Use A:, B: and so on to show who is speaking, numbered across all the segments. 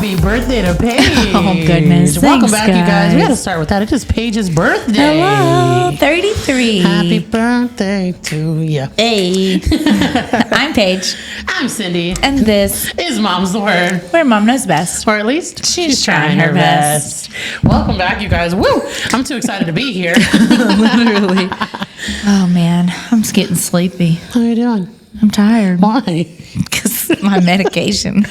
A: Happy birthday to Paige.
B: Oh, goodness.
A: Welcome
B: Thanks,
A: back, you guys. We got to
B: guys.
A: start with that. It is Paige's birthday.
B: Hello, 33.
A: Happy birthday to you.
B: Hey. I'm Paige.
A: I'm Cyndi.
B: And this
A: is Mom's the Word.
B: where Mom knows best.
A: Or at least
B: She's trying her best.
A: Welcome back, you guys. Woo! I'm too excited to be here.
B: Literally. Oh, man. I'm just getting sleepy.
A: How you doing?
B: I'm tired.
A: Why?
B: Because my medication.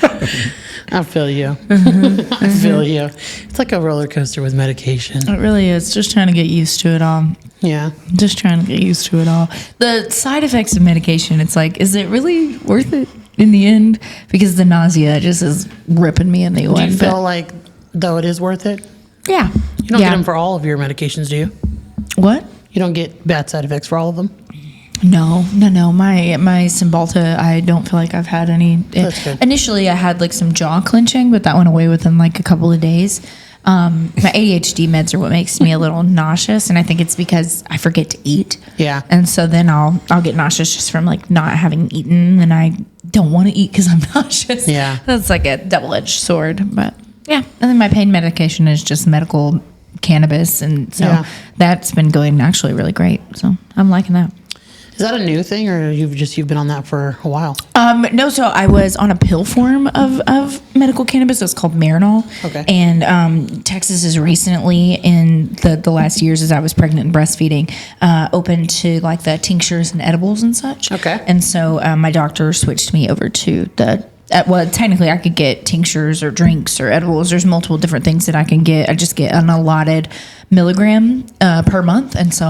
A: I feel you. I feel you. It's like a roller coaster with medication.
B: It really is. Just trying to get used to it all.
A: Yeah.
B: Just trying to get used to it all. The side effects of medication, it's like, is it really worth it in the end? Because the nausea just is ripping me a new one.
A: Do you feel like, though, it is worth it?
B: Yeah.
A: You don't get them for all of your medications, do you?
B: What?
A: You don't get bad side effects for all of them?
B: No. My Cymbalta, I don't feel like I've had any.
A: That's good.
B: Initially, I had like some jaw clenching, but that went away within like a couple of days. My ADHD meds are what makes me a little nauseous, and I think it's because I forget to eat.
A: Yeah.
B: And so then I'll get nauseous just from like not having eaten, and I don't want to eat because I'm nauseous.
A: Yeah.
B: That's like a double-edged sword, but yeah. And then my pain medication is just medical cannabis, and so that's been going actually really great. So I'm liking that.
A: Is that a new thing, or you've been on that for a while?
B: No, so I was on a pill form of medical cannabis. It's called Marinol.
A: Okay.
B: And Texas is recently, in the last years as I was pregnant and breastfeeding, open to like the tinctures and edibles and such.
A: Okay.
B: And so my doctor switched me over to well, technically I could get tinctures or drinks or edibles. There's multiple different things that I can get. I just get an allotted milligram per month, and so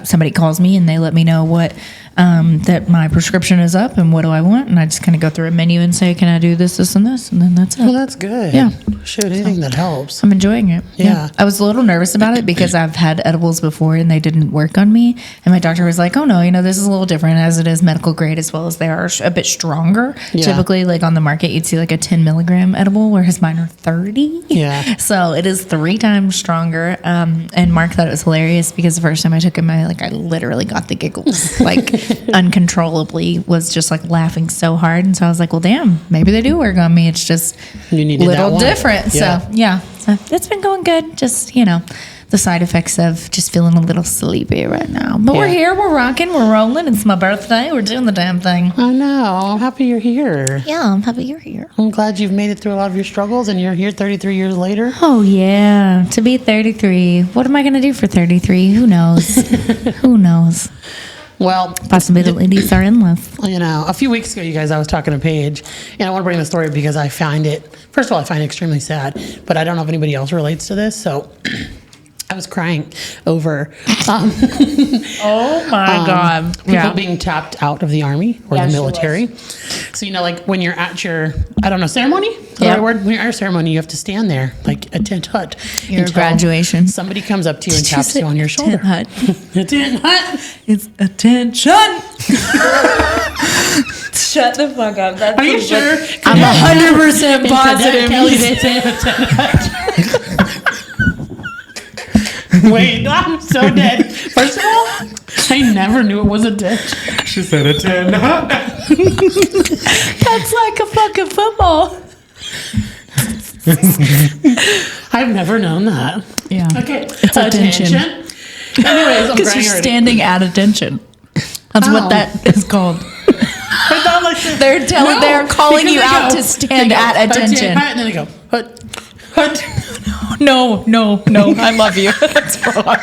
B: somebody calls me and they let me know what that my prescription is up and what do I want, and I just kind of go through a menu and say, can I do this, and this, and then that's it.
A: Well, that's good.
B: Yeah.
A: Shoot, anything that helps.
B: I'm enjoying it.
A: Yeah.
B: I was a little nervous about it because I've had edibles before and they didn't work on me. And my doctor was like, oh no, this is a little different, as it is medical grade, as well as they are a bit stronger.
A: Yeah.
B: Typically, like on the market, you'd see like a 10 milligram edible, whereas mine are 30.
A: Yeah.
B: So it is 3 times stronger. And Mark thought it was hilarious because the first time I took him, I literally got the giggles, like uncontrollably, was just like laughing so hard. And so I was like, well, damn, maybe they do work on me. It's just
A: You needed that
B: little
A: one.
B: different.
A: Yeah.
B: So yeah, so it's been going good. Just, the side effects of just feeling a little sleepy right now. But we're here, we're rocking, we're rolling. It's my birthday. We're doing the damn thing.
A: I know. I'm happy you're here.
B: Yeah, I'm happy you're here.
A: I'm glad you've made it through a lot of your struggles and you're here 33 years later.
B: Oh, yeah. To be 33. What am I going to do for 33? Who knows? Who knows?
A: Well,
B: Possibilities are endless.
A: a few weeks ago, you guys, I was talking to Paige, and I want to bring the story because I find it, first of all, I find it extremely sad, but I don't know if anybody else relates to this, so I was crying over
B: Oh, my God.
A: people being tapped out of the Army or
B: Yeah,
A: the
B: she
A: military. So, like when you're at your, ceremony? Is that the right word? When you're at your ceremony, you have to stand there like a tent hut.
B: Your
A: until
B: graduation.
A: Somebody comes up to you and
B: Did you
A: taps
B: say
A: you on your shoulder.
B: tent hut?
A: A tent hut.
B: It's attention. Shut the fuck up. That's
A: Are you sure?
B: I'm 100%
A: In Cadet
B: positive.
A: Kelly, they say a tent hut. Wait, I'm so dead. First of all, I never knew it was a ditch.
C: She said a 10.
B: That's like a fucking football.
A: I've never known that.
B: Yeah.
A: Okay.
B: It's attention.
A: Anyways, I'm
B: Because
A: crying
B: you're
A: already.
B: standing at attention. That's
A: Oh.
B: what that is called.
A: I thought like this.
B: They're calling
A: because
B: you
A: they
B: out
A: go-
B: to stand
A: they go,
B: at attention.
A: hut, and then they go, hut, hut.
B: No. I love you. That's wrong.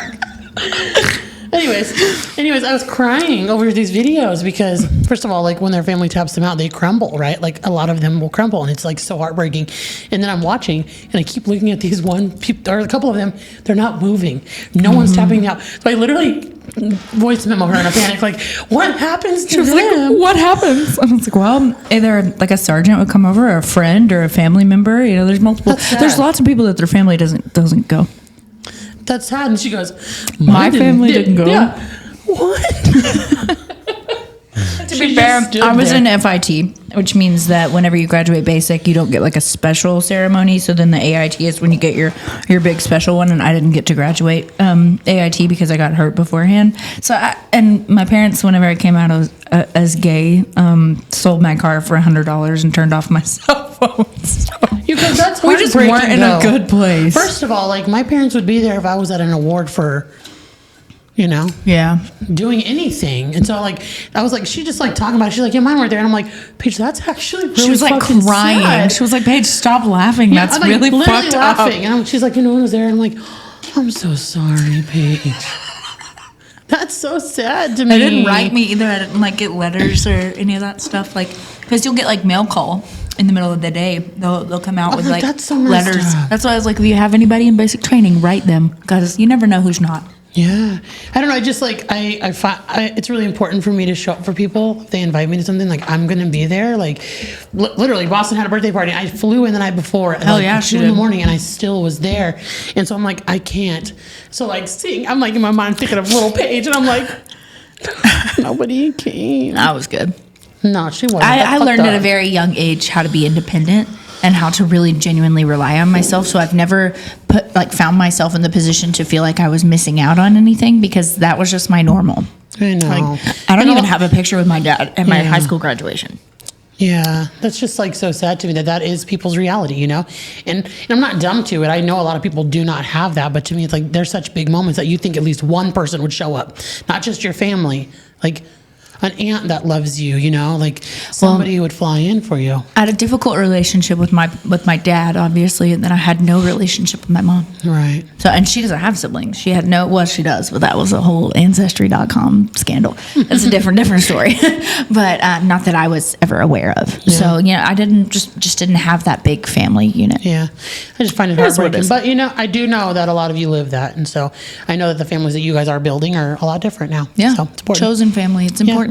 A: Anyways, I was crying over these videos because, first of all, like when their family taps them out, they crumble, right? Like a lot of them will crumble, and it's like so heartbreaking. And then I'm watching, and I keep looking at these or a couple of them, they're not moving. No one's tapping me out. So I literally voice memo her in a panic, like, what happens to them?
B: Like, what happens? And I was like, well, either like a sergeant would come over, or a friend, or a family member. There's multiple.
A: That's sad.
B: There's lots of people that their family doesn't go.
A: That's sad. And she goes,
B: My family didn't go.
A: Yeah. What?
B: To be fair, I was in FIT, which means that whenever you graduate basic, you don't get like a special ceremony. So then the AIT is when you get your big special one, and I didn't get to graduate AIT because I got hurt beforehand. So and my parents, whenever I came out as gay, sold my car for $100 and turned off my cell phone.
A: Because that's
B: We just
A: heartbreaking,
B: weren't in
A: though.
B: a good place.
A: First of all, like my parents would be there if I was at an award for,
B: Yeah.
A: doing anything. And so like I was like, she just like talking about it. She's like, yeah, mine weren't there. And I'm like, Paige, that's actually really
B: She was like
A: fucking
B: crying.
A: sad.
B: She was like, Paige, stop laughing.
A: Yeah,
B: That's
A: I'm, like,
B: really
A: literally
B: fucked
A: laughing.
B: up.
A: And she's like, no one was there. And I'm like, I'm so sorry, Paige. That's so sad to me.
B: They didn't write me either. I didn't like get letters or any of that stuff. Like, because you'll get like mail call in the middle of the day. They'll come out with like
A: that's so messed
B: letters.
A: up.
B: That's why I was like, if you have anybody in basic training, write them, because you never know who's not.
A: Yeah. I don't know. I just like, I find it's really important for me to show up for people. If they invite me to something, like I'm going to be there. Like literally Boston had a birthday party. I flew in the night before at like 2 in the morning and I still was there. And so I'm like, I can't. So like I'm like in my mind thinking of little Paige and I'm like, nobody came.
B: That was good.
A: No, she wasn't.
B: I learned at a very young age how to be independent and how to really genuinely rely on myself. So I've never found myself in the position to feel like I was missing out on anything, because that was just my normal.
A: I know.
B: Like, I don't even have a picture with my dad at my high school graduation.
A: Yeah, that's just like so sad to me that is people's reality, and I'm not dumb to it. I know a lot of people do not have that, but to me, it's like there's such big moments that you think at least one person would show up, not just your family, like an aunt that loves you, like somebody who would fly in for you.
B: I had a difficult relationship with my dad, obviously, and then I had no relationship with my mom.
A: Right.
B: So, and she doesn't have siblings. She had she does, but that was a whole Ancestry.com scandal. That's a different story. But not that I was ever aware of. Yeah. So, I didn't just didn't have that big family unit.
A: Yeah. I just find it heartbreaking. But, I do know that a lot of you live that. And so I know that the families that you guys are building are a lot different now.
B: Yeah.
A: So it's important.
B: Chosen family. It's important.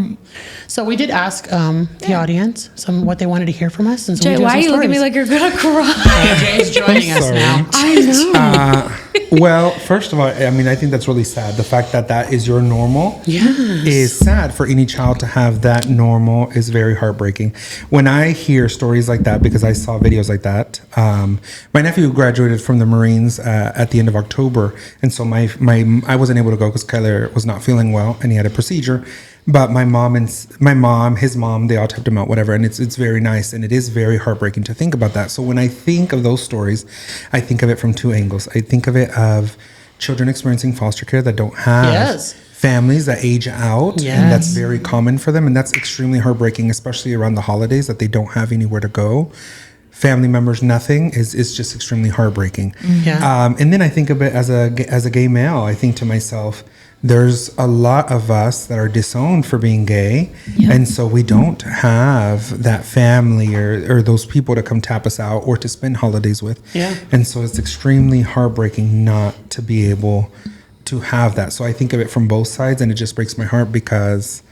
A: So we did ask the audience what they wanted to hear from us. And so
B: Jay, why are you looking at me like you're going to cry?
A: Jay's joining us now.
B: I know.
C: Well, first of all, I mean, I think that's really sad. The fact that is your normal is sad. For any child to have that normal is very heartbreaking. When I hear stories like that, because I saw videos like that, my nephew graduated from the Marines at the end of October. And so I wasn't able to go because Kyler was not feeling well and he had a procedure. But my mom, his mom, they all tipped him out, whatever. And it's very nice. And it is very heartbreaking to think about that. So when I think of those stories, I think of it from two angles. I think of it of children experiencing foster care that don't have families that age out.
A: Yes.
C: And that's very common for them. And that's extremely heartbreaking, especially around the holidays, that they don't have anywhere to go. Family members, nothing is just extremely heartbreaking.
A: Yeah.
C: And then I think of it as a gay male. I think to myself, there's a lot of us that are disowned for being gay. Yep. And so we don't have that family or those people to come tap us out or to spend holidays with.
A: Yeah.
C: And so it's extremely heartbreaking not to be able to have that. So I think of it from both sides, and it just breaks my heart, because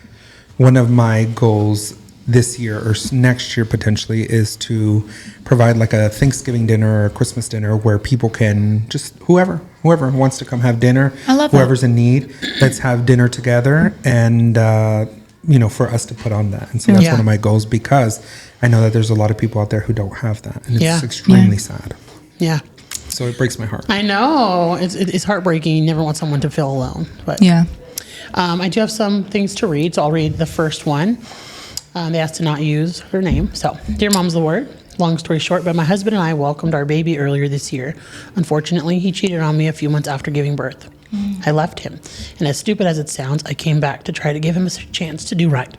C: one of my goals this year or next year potentially is to provide like a Thanksgiving dinner or a Christmas dinner where people can just whoever wants to come have dinner.
B: I love
C: whoever's
B: that.
C: in need, let's have dinner together, and for us to put on that. And so that's one of my goals, because I know that there's a lot of people out there who don't have that, and it's extremely sad.
A: Yeah.
C: So it breaks my heart.
A: I know it's heartbreaking. You never want someone to feel alone, but I do have some things to read, so I'll read the first one. They asked to not use her name. So, dear Mom's the word. Long story short, but my husband and I welcomed our baby earlier this year. Unfortunately, he cheated on me a few months after giving birth. I left him. And as stupid as it sounds, I came back to try to give him a chance to do right.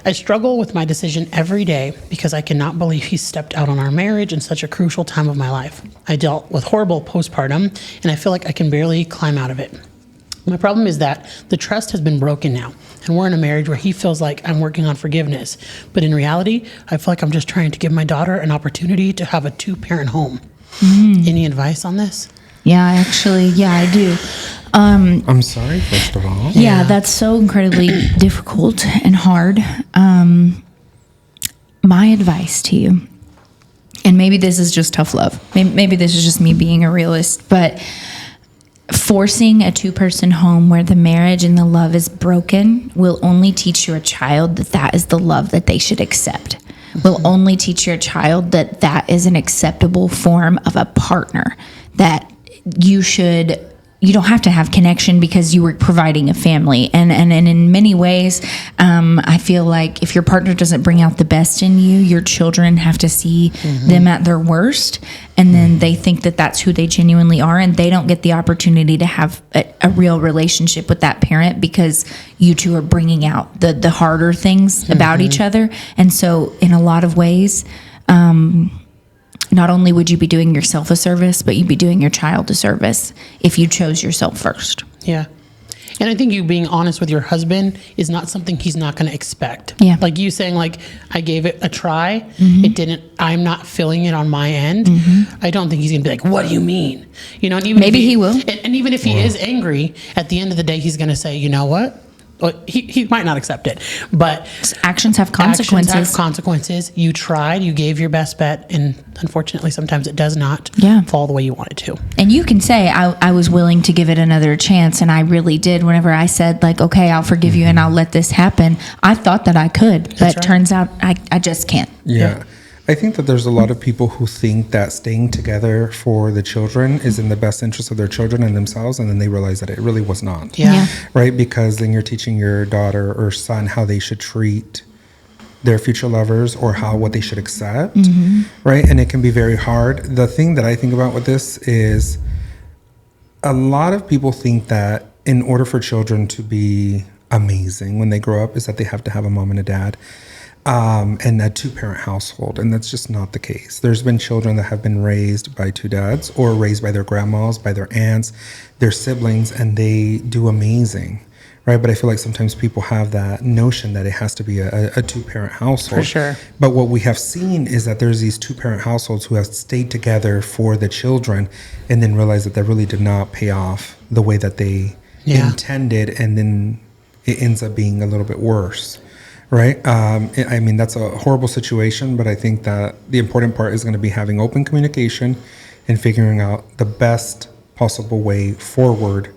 A: I struggle with my decision every day because I cannot believe he stepped out on our marriage in such a crucial time of my life. I dealt with horrible postpartum, and I feel like I can barely climb out of it. My problem is that the trust has been broken now, and we're in a marriage where he feels like I'm working on forgiveness. But in reality, I feel like I'm just trying to give my daughter an opportunity to have a 2-parent home. Any advice on this?
B: Yeah, I do.
C: I'm sorry, first of all.
B: Yeah, that's so incredibly difficult and hard. My advice to you, and maybe this is just tough love. Maybe this is just me being a realist, but forcing a 2-person home where the marriage and the love is broken will only teach your child that is the love that they should accept. Will only teach your child that is an acceptable form of a partner, that you should you don't have to have connection because you were providing a family. And in many ways, I feel like if your partner doesn't bring out the best in you, your children have to see them at their worst. And then they think that that's who they genuinely are. And they don't get the opportunity to have a real relationship with that parent because you two are bringing out the harder things about each other. And so in a lot of ways, not only would you be doing yourself a service, but you'd be doing your child a service if you chose yourself first.
A: Yeah. And I think you being honest with your husband is not something he's not going to expect.
B: Yeah.
A: Like you saying, like, I gave it a try. I'm not feeling it on my end. I don't think he's going to be like, what do you mean? You know, and even
B: Maybe he will.
A: And even if he is angry, at the end of the day, he's going to say, you know what? Well, he might not accept it, but
B: Actions have consequences.
A: Actions have consequences. You tried, you gave your best bet, and unfortunately, sometimes it does not fall the way you want it to.
B: And you can say, I was willing to give it another chance, and I really did. Whenever I said, like, okay, I'll forgive you and I'll let this happen, I thought that I could, but turns out I just can't.
C: Yeah. I think that there's a lot of people who think that staying together for the children is in the best interest of their children and themselves, and then they realize that it really was not.
A: Yeah.
C: Right? Because then you're teaching your daughter or son how they should treat their future lovers or what they should accept. Right? And it can be very hard. The thing that I think about with this is a lot of people think that in order for children to be amazing when they grow up is that they have to have a mom and a dad. And a two-parent household, and that's just not the case. There's been children that have been raised by two dads or raised by their grandmas, by their aunts, their siblings, and they do amazing, right? But I feel like sometimes people have that notion that it has to be a two-parent household.
A: For sure.
C: But what we have seen is that there's these two-parent households who have stayed together for the children and then realized that really did not pay off the way that they intended, and then it ends up being a little bit worse. Right. I mean, that's a horrible situation, but I think that the important part is going to be having open communication and figuring out the best possible way forward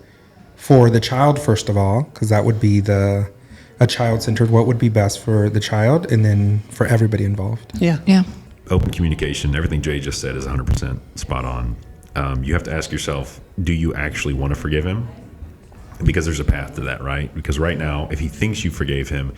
C: for the child, first of all, because that would be a child-centered, what would be best for the child, and then for everybody involved.
A: Yeah.
B: Yeah.
D: Open communication. Everything Jay just said is 100% spot on. You have to ask yourself, do you actually want to forgive him? Because there's a path to that, right? Because right now, if he thinks you forgave him,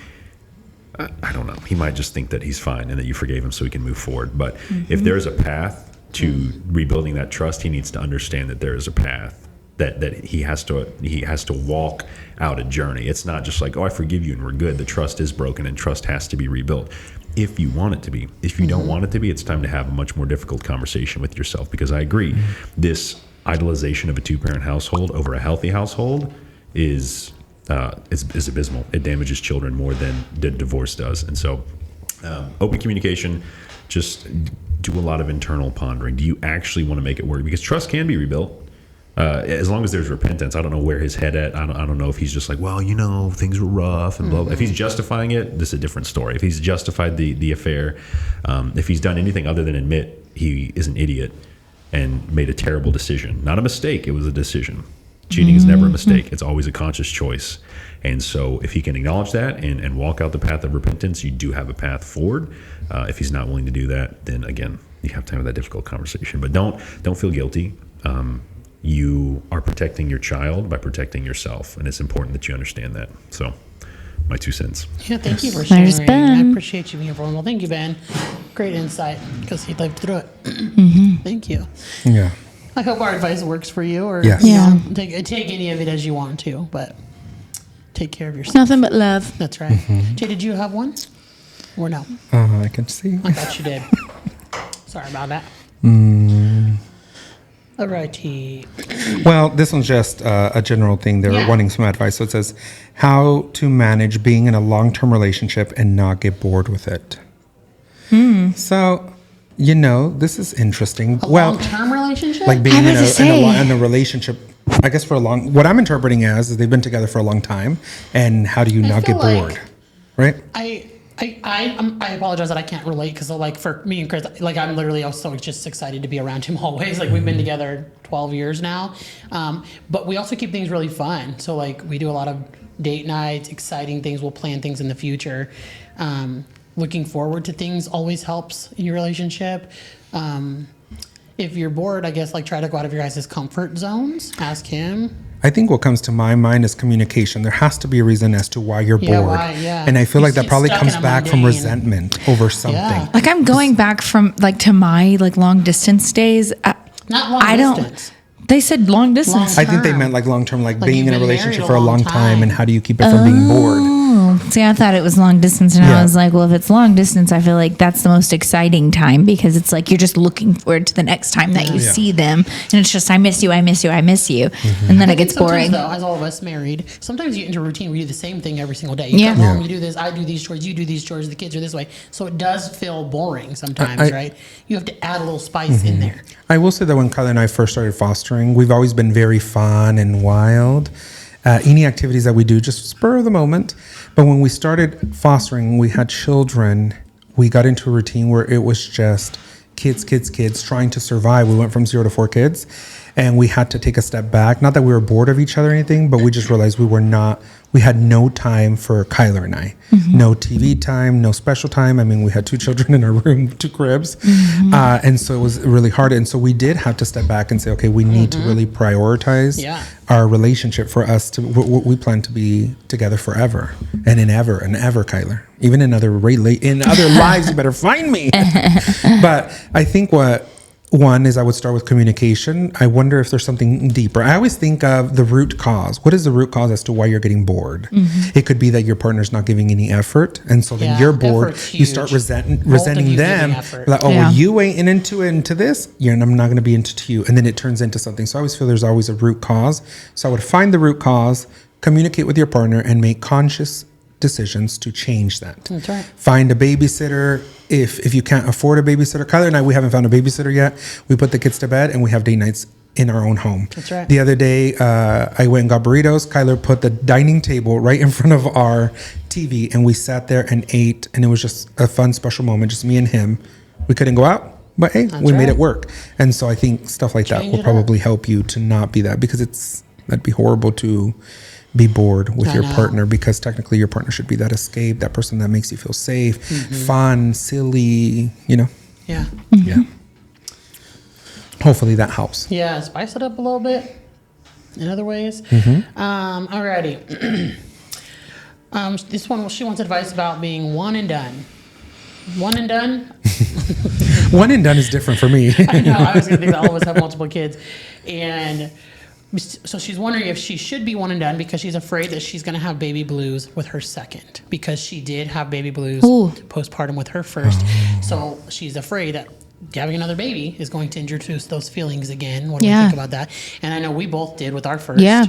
D: I don't know. He might just think that he's fine and that you forgave him so he can move forward. But if there's a path to rebuilding that trust, he needs to understand that there is a path that he has to walk out a journey. It's not just like, oh, I forgive you and we're good. The trust is broken and trust has to be rebuilt. If you want it to be. If you don't want it to be, it's time to have a much more difficult conversation with yourself. Because I agree, this idolization of a two-parent household over a healthy household is abysmal. It damages children more than divorce does. And so open communication, just do a lot of internal pondering. Do you actually want to make it work? Because trust can be rebuilt as long as there's repentance. I don't know where his head at. I don't know if he's just like, well, you know, things were rough and blah, blah. If he's justifying it, this is a different story. If he's justified the affair, if he's done anything other than admit he is an idiot and made a terrible decision, not a mistake, it was a decision. Cheating is never a mistake. It's always a conscious choice. And so if he can acknowledge that and walk out the path of repentance, you do have a path forward. If he's not willing to do that, then again, you have to have that difficult conversation. But don't feel guilty. You are protecting your child by protecting yourself. And it's important that you understand that. So my 2 cents.
A: Yeah, thank you for sharing.
B: There's Ben.
A: I appreciate you being vulnerable. Thank you, Ben. Great insight, because he lived through it. Thank you.
C: Yeah.
A: I hope our advice works for you, or
C: Yes.
A: you
B: Yeah.
A: know, take any of it as you want to, but take care of yourself.
B: Nothing but love.
A: That's right. Jay, did you have one? Or no?
C: I can see.
A: I thought you did. Sorry about that. Alrighty.
C: Well, this one's just a general thing. They're
A: Yeah.
C: wanting some advice. So it says, how to manage being in a long-term relationship and not get bored with it. So, you know, this is interesting.
A: A long-term relationship?
C: like being
B: I
C: in
B: was to say.
C: in a relationship, I guess for a long, what I'm interpreting as is they've been together for a long time, and how do you not
A: feel
C: get
A: like-
C: bored, right?
A: I apologize that I can't relate, because like for me and Chris, like I'm literally also just excited to be around him always. Like we've been together 12 years now, but we also keep things really fun. So like we do a lot of date nights, exciting things. We'll plan things in the future. Looking forward to things always helps in your relationship. if you're bored, I guess, like, try to go out of your guys' comfort zones. Ask him.
C: I think what comes to my mind is communication. There has to be a reason as to why you're bored.
A: Why, yeah.
C: And I feel like that probably
A: stuck
C: comes
A: in a
C: back from
A: mundane-
C: resentment over something.
A: Yeah.
B: Like I'm going back from like to my like long distance days.
A: Not long
B: I
A: distance.
B: They said long distance.
C: I think they
A: term.
C: meant like long term, like
A: Like
C: being
A: you've
C: in a
A: been
C: relationship
A: married
C: for a long time, and how do you keep it from being bored?
B: Oh, see, I thought it was long distance, and
C: Yeah.
B: I was like, well, if it's long distance, I feel like that's the most exciting time because it's like you're just looking forward to the next time that you
C: Yeah.
B: see them, and it's just I miss you, I miss you, I miss you,
C: Mm-hmm.
B: and then
A: I
B: it
A: think
B: gets
A: sometimes,
B: boring.
A: though, as all of us married, sometimes you get into a routine where you do the same thing every single day. You
B: Yeah.
A: come home,
C: Yeah.
A: you do this, I do these chores, you do these chores, the kids are this way. So it does feel boring sometimes,
C: I-
A: right? You have to add a little spice in there.
C: I will say that when Kyla and I first started fostering, we've always been very fun and wild. Any activities that we do, just spur of the moment. But when we started fostering, we had children. We got into a routine where it was just kids trying to survive. We went from 0 to 4 kids, and we had to take a step back. Not that we were bored of each other or anything, but we just realized we had no time for Kyler and I. No TV time, no special time. I mean, we had 2 children in our room, 2 cribs. And so it was really hard. And so we did have to step back and say, okay, we need to really prioritize
A: Yeah.
C: our relationship for us to, we plan to be together forever and ever, Kyler. Even in other lives, you better find me. But I think one is I would start with communication. I wonder if there's something deeper. I always think of the root cause. What is the root cause as to why you're getting bored? It could be that your partner's not giving any effort, and so then
A: Yeah,
C: you're bored.
A: effort's
C: You start
A: huge.
C: resenting
A: Both of you
C: them.
A: giving effort.
C: Like, oh,
B: Yeah.
C: well, you ain't into this. I'm not going to be into you, and then it turns into something. So I always feel there's always a root cause. So I would find the root cause, communicate with your partner, and make conscious decisions to change that.
A: That's right.
C: Find a babysitter. If you can't afford a babysitter, Kyler and I, we haven't found a babysitter yet. We put the kids to bed and we have date nights in our own home.
A: That's right.
C: The other day, I went and got burritos. Kyler put the dining table right in front of our TV and we sat there and ate, and it was just a fun, special moment, just me and him. We couldn't go out, but hey, we made
A: right.
C: it work. And so I think stuff like that
A: Change
C: will
A: it up.
C: probably help you to not be that, because that'd be horrible to be bored with
A: I
C: your
A: know.
C: partner, because technically your partner should be that escape, that person that makes you feel safe, fun, silly,
A: Yeah.
C: Yeah. Hopefully that helps.
A: Yeah, spice it up a little bit in other ways. Alrighty. This one, she wants advice about being one and done. One and done?
C: One and done is different for me.
A: I know. I was going to think that all of us have multiple kids. And so she's wondering if she should be one and done because she's afraid that she's going to have baby blues with her second, because she did have baby blues postpartum with her first. So she's afraid that having another baby is going to introduce those feelings again. What do you think about that? And I know we both did with our first.
B: Yeah.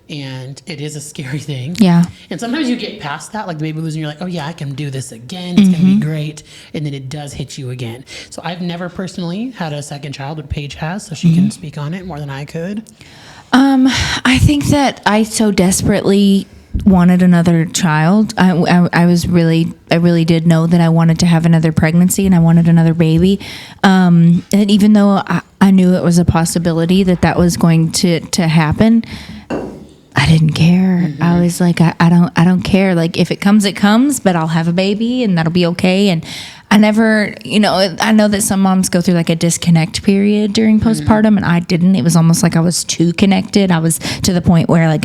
A: And it is a scary thing.
B: Yeah.
A: And sometimes you get past that, like the baby blues, and you're like, oh yeah, I can do this again. It's going to be great. And then it does hit you again. So I've never personally had a second child, but Paige has, so she can speak on it more than I could.
B: I think that I so desperately wanted another child. I really did know that I wanted to have another pregnancy and I wanted another baby. And even though I knew it was a possibility that was going to happen, I didn't care. I was like, I don't care. Like if it comes, it comes, but I'll have a baby and that'll be okay. And I never, I know that some moms go through like a disconnect period during postpartum, and I didn't. It was almost like I was too connected. I was to the point where like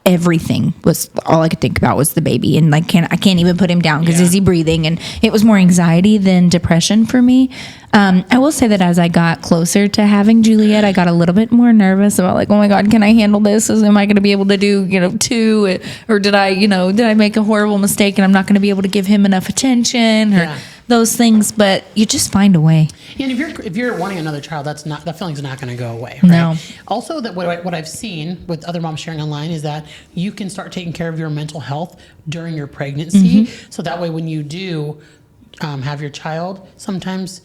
B: everything was all I could think about was the baby, and like I can't even put him down because is he breathing? And it was more anxiety than depression for me. I will say that as I got closer to having Juliet, I got a little bit more nervous about like, oh my God, can I handle this? Am I going to be able to do 2, or did I make a horrible mistake and I'm not going to be able to give him enough attention or those things? But you just find a way.
A: And if you're wanting another child, that feeling's not going to go away. Right?
B: No.
A: Also, that what I've seen with other moms sharing online is that you can start taking care of your mental health during your pregnancy. So that way, when you do have your child, sometimes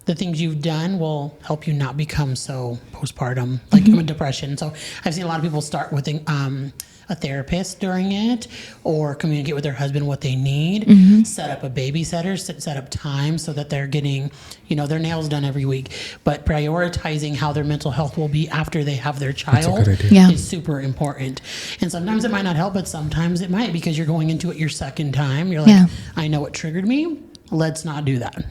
A: the things you've done will help you not become so postpartum, like depression. So I've seen a lot of people start with a therapist during it, or communicate with their husband what they need, set up a babysitter, set up time so that they're getting, their nails done every week, but prioritizing how their mental health will be after they have their child
C: good idea.
B: Yeah.
A: is super important. And sometimes it might not help, but sometimes it might, because you're going into it your second time. You're like, I know what triggered me. Let's not do that,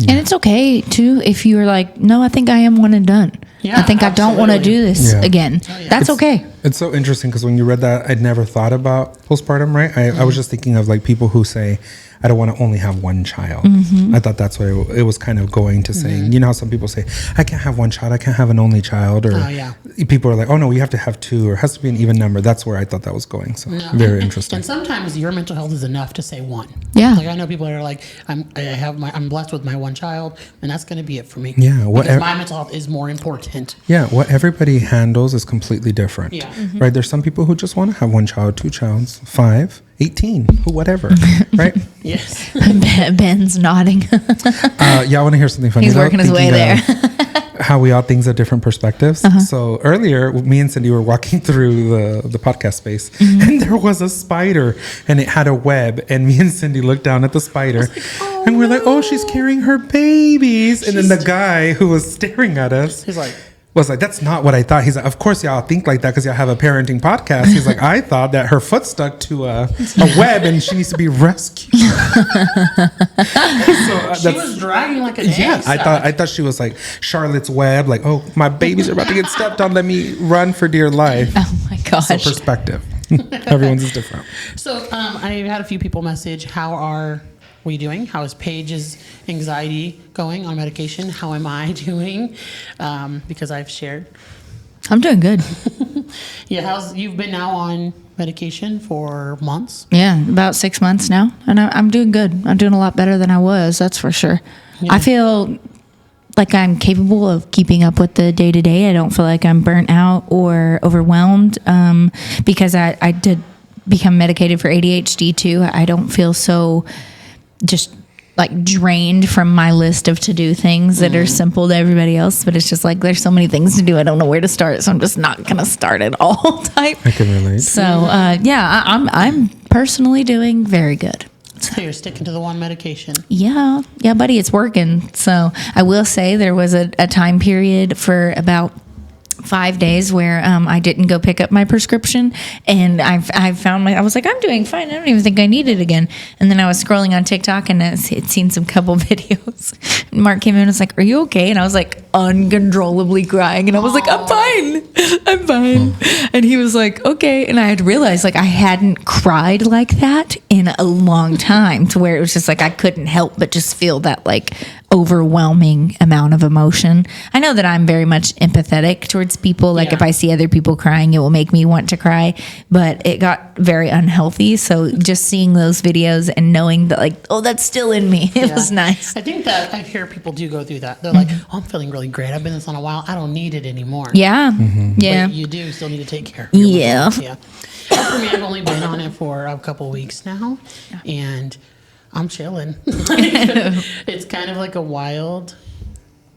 B: And it's okay too if you're like, no, I think I am one and done.
A: Yeah,
B: I think I don't want to do this again. That's okay.
C: It's so interesting because when you read that, I'd never thought about postpartum, right? I was just thinking of like people who say, I don't want to only have one child. I thought that's what it was kind of going to saying. You know how some people say, I can't have one child, I can't have an only child. Or people are like, oh no, you have to have two, or it has to be an even number. That's where I thought that was going. So very interesting.
A: And sometimes your mental health is enough to say one.
B: Yeah.
A: Like I know people that are like, I'm blessed with my one child, and that's going to be it for me.
C: Yeah.
A: Because my mental health is more important.
C: Yeah. What everybody handles is completely different.
A: Yeah.
C: Right. There's some people who just want to have one child, two childs, 5, 18, whatever. Right.
A: Yes.
B: Ben's nodding.
C: Yeah, I want to hear something funny.
B: He's working his way there.
C: How we all things at different perspectives. So earlier, me and Cyndi were walking through the podcast space, and there was a spider, and it had a web. And me and Cyndi looked down at the spider, and we're like, "Oh, she's carrying her babies." And then the guy who was staring at us,
A: He's like,
C: was like, that's not what I thought. He's like, of course y'all think like that because y'all have a parenting podcast. He's like, I thought that her foot stuck to a web and she needs to be rescued.
A: she was dragging like an egg sack.
C: I thought she was like Charlotte's Web, like, oh, my babies are about to get stepped on. Let me run for dear life.
B: Oh my gosh.
C: So perspective. Everyone's is different.
A: So I've had a few people message, how are we doing? How is Paige's anxiety going on medication? How am I doing? Because I've shared.
B: I'm doing good.
A: Yeah, you've been now on medication for months?
B: Yeah, about 6 months now. And I'm doing good. I'm doing a lot better than I was, that's for sure.
A: Yeah.
B: I feel like I'm capable of keeping up with the day-to-day. I don't feel like I'm burnt out or overwhelmed because I did become medicated for ADHD too. I don't feel so just like drained from my list of to-do things that are simple to everybody else, but it's just like there's so many things to do, I don't know where to start, so I'm just not gonna start at all type.
C: I can relate.
B: So I'm personally doing very good.
A: So you're sticking to the one medication.
B: Yeah, buddy, it's working. So I will say there was a time period for about 5 days where I didn't go pick up my prescription, and I found I was like, I'm doing fine. I don't even think I need it again. And then I was scrolling on TikTok and I'd seen some couple videos. And Mark came in and was like, "Are you okay?" And I was like uncontrollably crying, and I was like, "I'm fine." And he was like, "Okay." And I had realized like I hadn't cried like that in a long time, to where it was just like I couldn't help but just feel that like overwhelming amount of emotion. I know that I'm very much empathetic towards people. Like if I see other people crying, it will make me want to cry, but it got very unhealthy. So just seeing those videos and knowing that like, oh, that's still in me. It was nice.
A: I think that I hear people do go through that. They're like, oh, I'm feeling really great. I've been this on a while. I don't need it anymore.
B: Yeah. Yeah.
A: But you do still need to take care of your
B: Yeah.
A: mental health. Yeah. For me, I've only been on it for a couple weeks now, and I'm chilling. It's kind of like a wild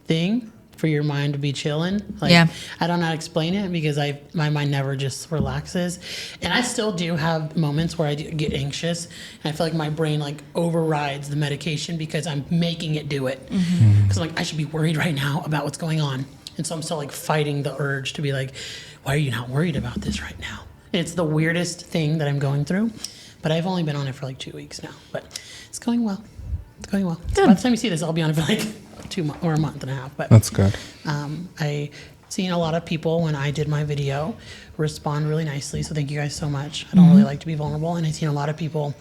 A: thing for your mind to be chilling. Like, I don't know how to explain it because my mind never just relaxes. And I still do have moments where I do get anxious, and I feel like my brain like overrides the medication because I'm making it do it. Because I'm like, I should be worried right now about what's going on. And so I'm still like fighting the urge to be like, why are you not worried about this right now? And it's the weirdest thing that I'm going through. But I've only been on it for like 2 weeks now. But it's going well. It's going well. So by the time you see this, I'll be on it for like 2 months or a month and a half. But
C: that's good.
A: I seen a lot of people when I did my video respond really nicely. So thank you guys so much. I don't really like to be vulnerable, and I've seen a lot of people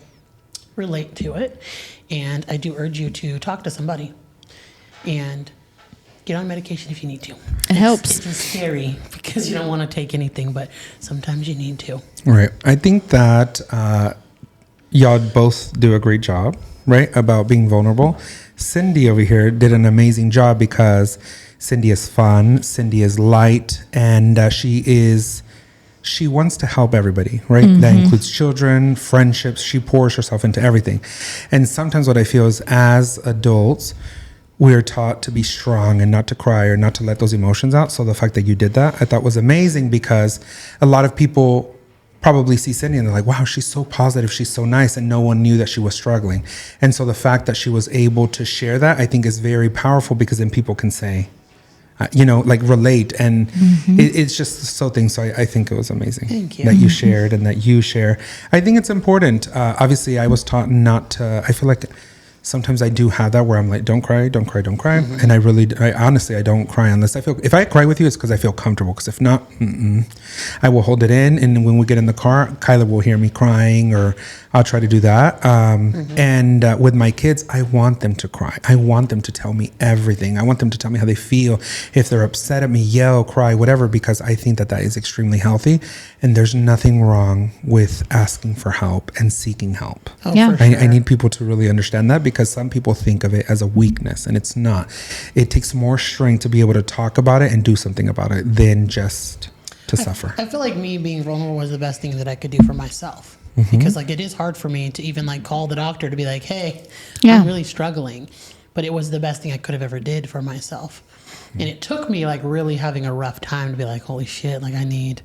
A: relate to it. And I do urge you to talk to somebody and get on medication if you need to.
B: It helps.
A: It's scary because you don't want to take anything, but sometimes you need to.
C: Right. I think that y'all both do a great job, right, about being vulnerable. Cyndi over here did an amazing job because Cyndi is fun, Cyndi is light, and she wants to help everybody, right? That includes children, friendships. She pours herself into everything. And sometimes what I feel is as adults, we're taught to be strong and not to cry or not to let those emotions out. So the fact that you did that, I thought was amazing, because a lot of people probably see Cyndi and they're like, wow, she's so positive, she's so nice, and no one knew that she was struggling. And so the fact that she was able to share that, I think is very powerful, because then people can say, like relate, and it's just so things. So I think it was amazing.
A: Thank you.
C: That you shared and that you share. I think it's important. Obviously, I was taught not to. I feel like sometimes I do have that where I'm like, don't cry. And I honestly don't cry unless if I cry with you, it's because I feel comfortable. Because if not, I will hold it in. And when we get in the car, Kyla will hear me crying, or I'll try to do that. And with my kids, I want them to cry. I want them to tell me everything. I want them to tell me how they feel. If they're upset at me, yell, cry, whatever, because I think that is extremely healthy. And there's nothing wrong with asking for help and seeking help.
B: Yeah.
C: I need people to really understand that, because some people think of it as a weakness, and it's not. It takes more strength to be able to talk about it and do something about it than just to suffer.
A: I feel like me being vulnerable was the best thing that I could do for myself. Because like it is hard for me to even like call the doctor to be like, hey, I'm really struggling. But it was the best thing I could have ever did for myself. And it took me like really having a rough time to be like, holy shit, like I need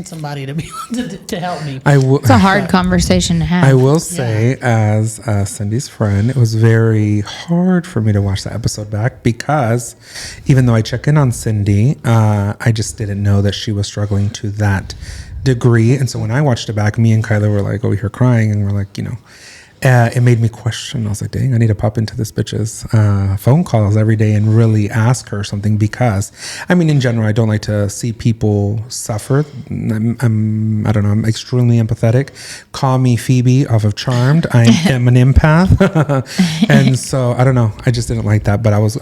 A: somebody to be to help me.
B: It's a hard conversation to have.
C: I will say, as Cindy's friend, it was very hard for me to watch that episode back, because even though I check in on Cyndi, I just didn't know that she was struggling to that degree. And so when I watched it back, me and Kyla were like over here crying, and we're like, it made me question. I was like, dang, I need to pop into this bitch's phone calls every day and really ask her something, because, I mean, in general, I don't like to see people suffer. I don't know, I'm extremely empathetic. Call me Phoebe off of Charmed. I am an empath. And so, I don't know, I just didn't like that, but I was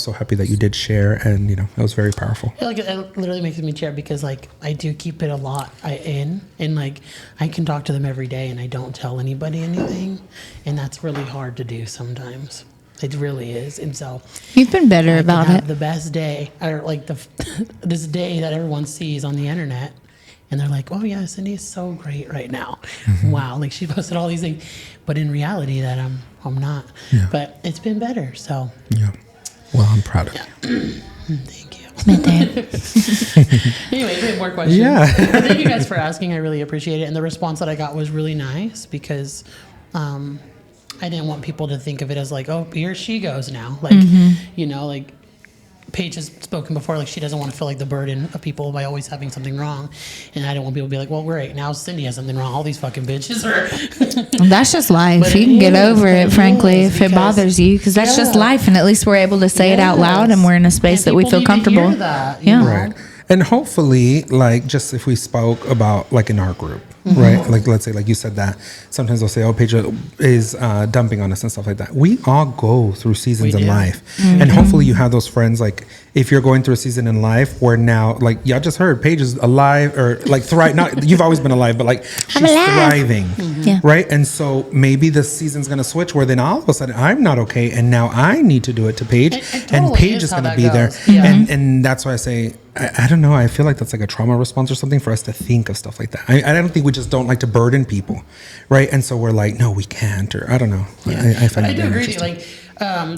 C: so happy that you did share, and, it was very powerful.
A: I feel like it literally makes me cheer, because like I do keep it a lot in, and like I can talk to them every day and I don't tell anybody anything. And that's really hard to do sometimes. It really is. And so
B: you've been better about it.
A: The best day, or like this day that everyone sees on the internet, and they're like, "Oh yeah, Cyndi is so great right now. Wow, like she posted all these things." But in reality, that I'm not. Yeah. But it's been better. So
C: yeah. Well, I'm proud of
A: you. Thank you. Anyway, we have more questions.
C: Yeah.
A: Thank you guys for asking. I really appreciate it. And the response that I got was really nice, because I didn't want people to think of it as like, oh, here she goes now. Like, like Paige has spoken before, like she doesn't want to feel like the burden of people by always having something wrong. And I don't want people to be like, well, great, now Cyndi has something wrong. All these fucking bitches are.
B: That's just life. But you can get over it, frankly, if it bothers you, because that's just life. And at least we're able to say it out loud, and we're in a space that we feel comfortable.
A: That,
C: right. And hopefully, like, just if we spoke about, like, in our group, right? Like, let's say, like you said that, sometimes they'll say, oh, Paige is dumping on us and stuff like that. We all go through seasons in life. And hopefully you have those friends, like, if you're going through a season in life where now, like, y'all just heard, Paige is alive, or, like, not, you've always been alive, but, like, she's thriving, right? And so maybe the season's going to switch where then all of a sudden I'm not okay, and now I need to do it to Paige, and Paige is going to be there. And that's why I say, I don't know. I feel like that's like a trauma response or something for us to think of stuff like that. I don't think we just don't like to burden people, right? And so we're like, no, we can't, or I don't know. I find it
A: do agree.
C: interesting.
A: Like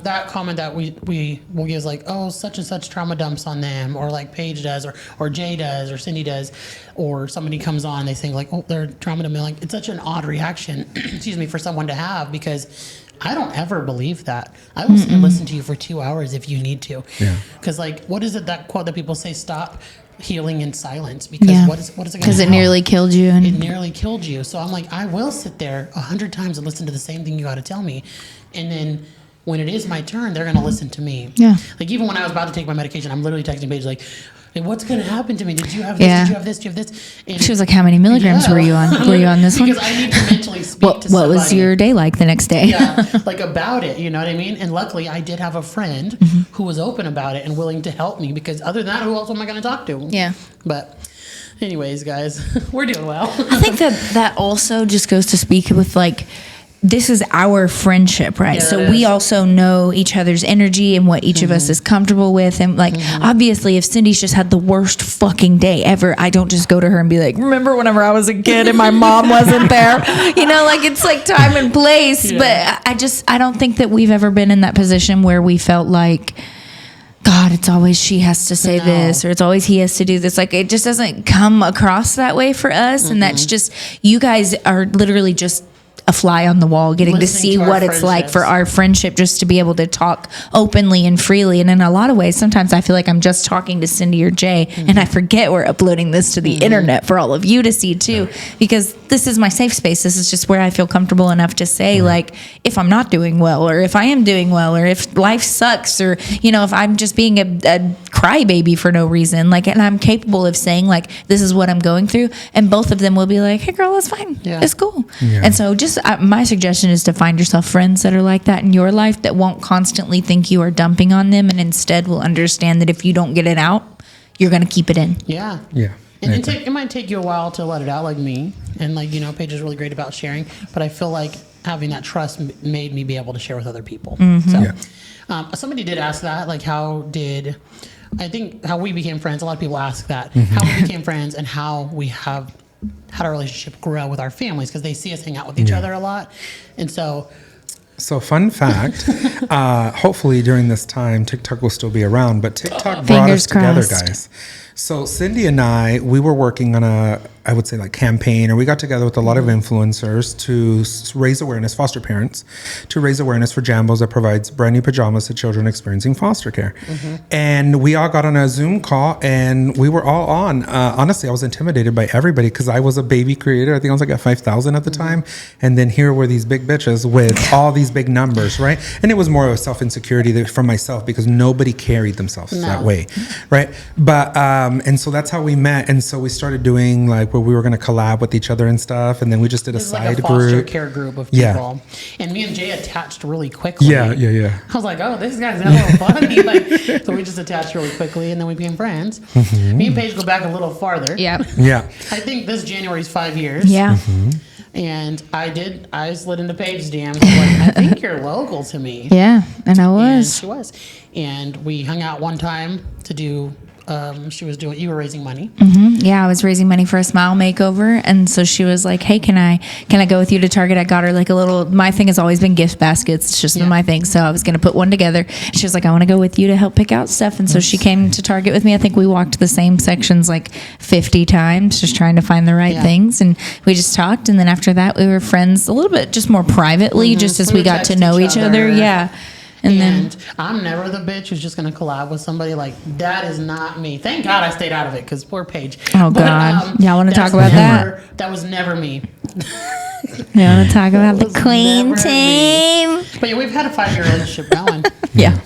A: that comment that we will give is like, oh, such and such trauma dumps on them, or like Paige does, or Jay does, or Cyndi does, or somebody comes on, they think like, oh, they're trauma dumping. Like, it's such an odd reaction, excuse me, for someone to have, because I don't ever believe that. I will listen to you for 2 hours if you need to. Yeah. Because, like, what is it, that quote that people say, stop healing in silence? Because what is it going to
B: Because it nearly killed you.
A: It nearly killed you. So I'm like, I will sit there 100 times and listen to the same thing you got to tell me. And then when it is my turn, they're going to listen to me. Yeah. Like, even when I was about to take my medication, I'm literally texting Paige like, hey, what's going to happen to me? Did you have this? Did you have this? Do you have this? And
B: she was like, how many milligrams were you on? Were you on this one?
A: Because I need to mentally speak to somebody.
B: What was your day like the next day?
A: Like about it, you know what I mean? And luckily, I did have a friend who was open about it and willing to help me, because other than that, who else am I going to talk to?
B: Yeah.
A: But anyways, guys, we're doing well.
B: I think that also just goes to speak with, like, this is our friendship, right? So we also know each other's energy and what each of us is comfortable with. And, like, obviously, if Cindy's just had the worst fucking day ever, I don't just go to her and be like, remember whenever I was a kid and my mom wasn't there? You know, like, it's like time and place. But I don't think that we've ever been in that position where we felt like, God, it's always she has to say this, or it's always he has to do this. Like, it just doesn't come across that way for us. And that's just, you guys are literally just a fly on the wall, getting to
A: Listening
B: see
A: to our
B: what it's like for
A: friendships.
B: our friendship, just to be able to talk openly and freely. And in a lot of ways, sometimes I feel like I'm just talking to Cyndi or Jay, and I forget we're uploading this to the internet for all of you to see too, because this is my safe space. This is just where I feel comfortable enough to say, like, if I'm not doing well, or if I am doing well, or if life sucks, or, you know, if I'm just being a crybaby for no reason, like, and I'm capable of saying, like, this is what I'm going through. And both of them will be like, hey girl, it's fine.
A: Yeah.
B: It's cool.
C: Yeah.
B: And so just my suggestion is to find yourself friends that are like that in your life, that won't constantly think you are dumping on them, and instead will understand that if you don't get it out, you're going to keep it in.
A: Yeah.
C: Yeah.
A: And it might take you a while to let it out, like me. And like, you know, Paige is really great about sharing, but I feel like having that trust made me be able to share with other people. So somebody did ask that, like, how we became friends. A lot of people ask that, how we became friends and how we have had our relationship grow with our families, because they see us hang out with each other a lot. And so
C: fun fact, hopefully during this time, TikTok will still be around, but TikTok brought
B: Fingers
C: us together,
B: crossed.
C: guys. So Cyndi and I, we were working on I would say like campaign, or we got together with a lot of influencers to raise awareness, foster parents, to raise awareness for Jambos that provides brand new pajamas to children experiencing foster care. And we all got on a Zoom call and we were all on. Honestly, I was intimidated by everybody because I was a baby creator. I think I was like at 5,000 at the time. And then here were these big bitches with all these big numbers, right? And it was more of a self-insecurity for myself because nobody carried themselves that way, right? But, and so that's how we met. And so we started doing like where we were going to collab with each other and stuff. And then we just did a
A: it's
C: side
A: like a foster
C: group.
A: care group of
C: Yeah.
A: people. And me and Jay attached really quickly.
C: Yeah.
A: I was like, oh, this guy's a little funny. Like, so we just attached really quickly, and then we became friends. Me and Paige go back a little farther.
B: Yeah.
C: Yeah.
A: I think this January is 5 years.
B: Yeah.
A: And I slid into Paige's DMs. Like, I think you're local to me.
B: Yeah. And I
A: And
B: was.
A: she was. And we hung out one time to do, you were raising money.
B: Yeah, I was raising money for a smile makeover, and so she was like, "Hey, can I go with you to Target?" I got her like a little. My thing has always been gift baskets. It's just been my thing, so I was gonna put one together. She was like, "I want to go with you to help pick out stuff," and so she came to Target with me. I think we walked the same sections like 50 times, just trying to find the right things, and we just talked. And then after that, we were friends a little bit, just more privately, just as
A: We
B: we
A: would
B: got to
A: text
B: know
A: each
B: each other.
A: other.
B: Yeah. And then
A: I'm never the bitch who's just going to collab with somebody. Like, that is not me. Thank God I stayed out of it, because poor Paige.
B: Oh, God. Y'all wanna
A: that's
B: talk about
A: never- That was never me.
B: you want to talk about the
A: was
B: Queen
A: never
B: team?
A: But yeah, we've had a 5-year relationship going.
B: Yeah.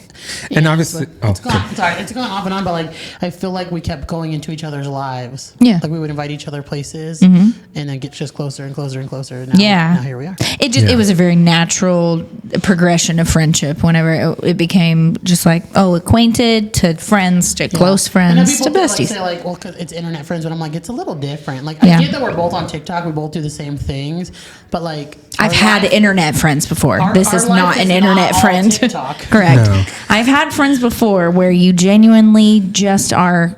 C: And obviously,
A: it's gone off and on, but like, I feel like we kept going into each other's lives.
B: Yeah.
A: Like, we would invite each other places and then get just closer and closer and closer. Now,
B: Yeah.
A: Now here we are.
B: It was a very natural progression of friendship whenever it became just like, acquainted to friends to close
A: And then
B: friends to
A: people
B: besties.
A: say like, well, because it's internet friends, but I'm like, it's a little different. Like,
B: Yeah.
A: I get that we're both on TikTok, we both do the same things, but like,
B: I've
A: our
B: had
A: life-
B: internet friends before. This
A: our
B: is
A: life
B: not
A: is
B: an
A: not
B: internet
A: all
B: friend.
A: TikTok.
B: Correct.
C: No.
B: I've had friends before where you genuinely just are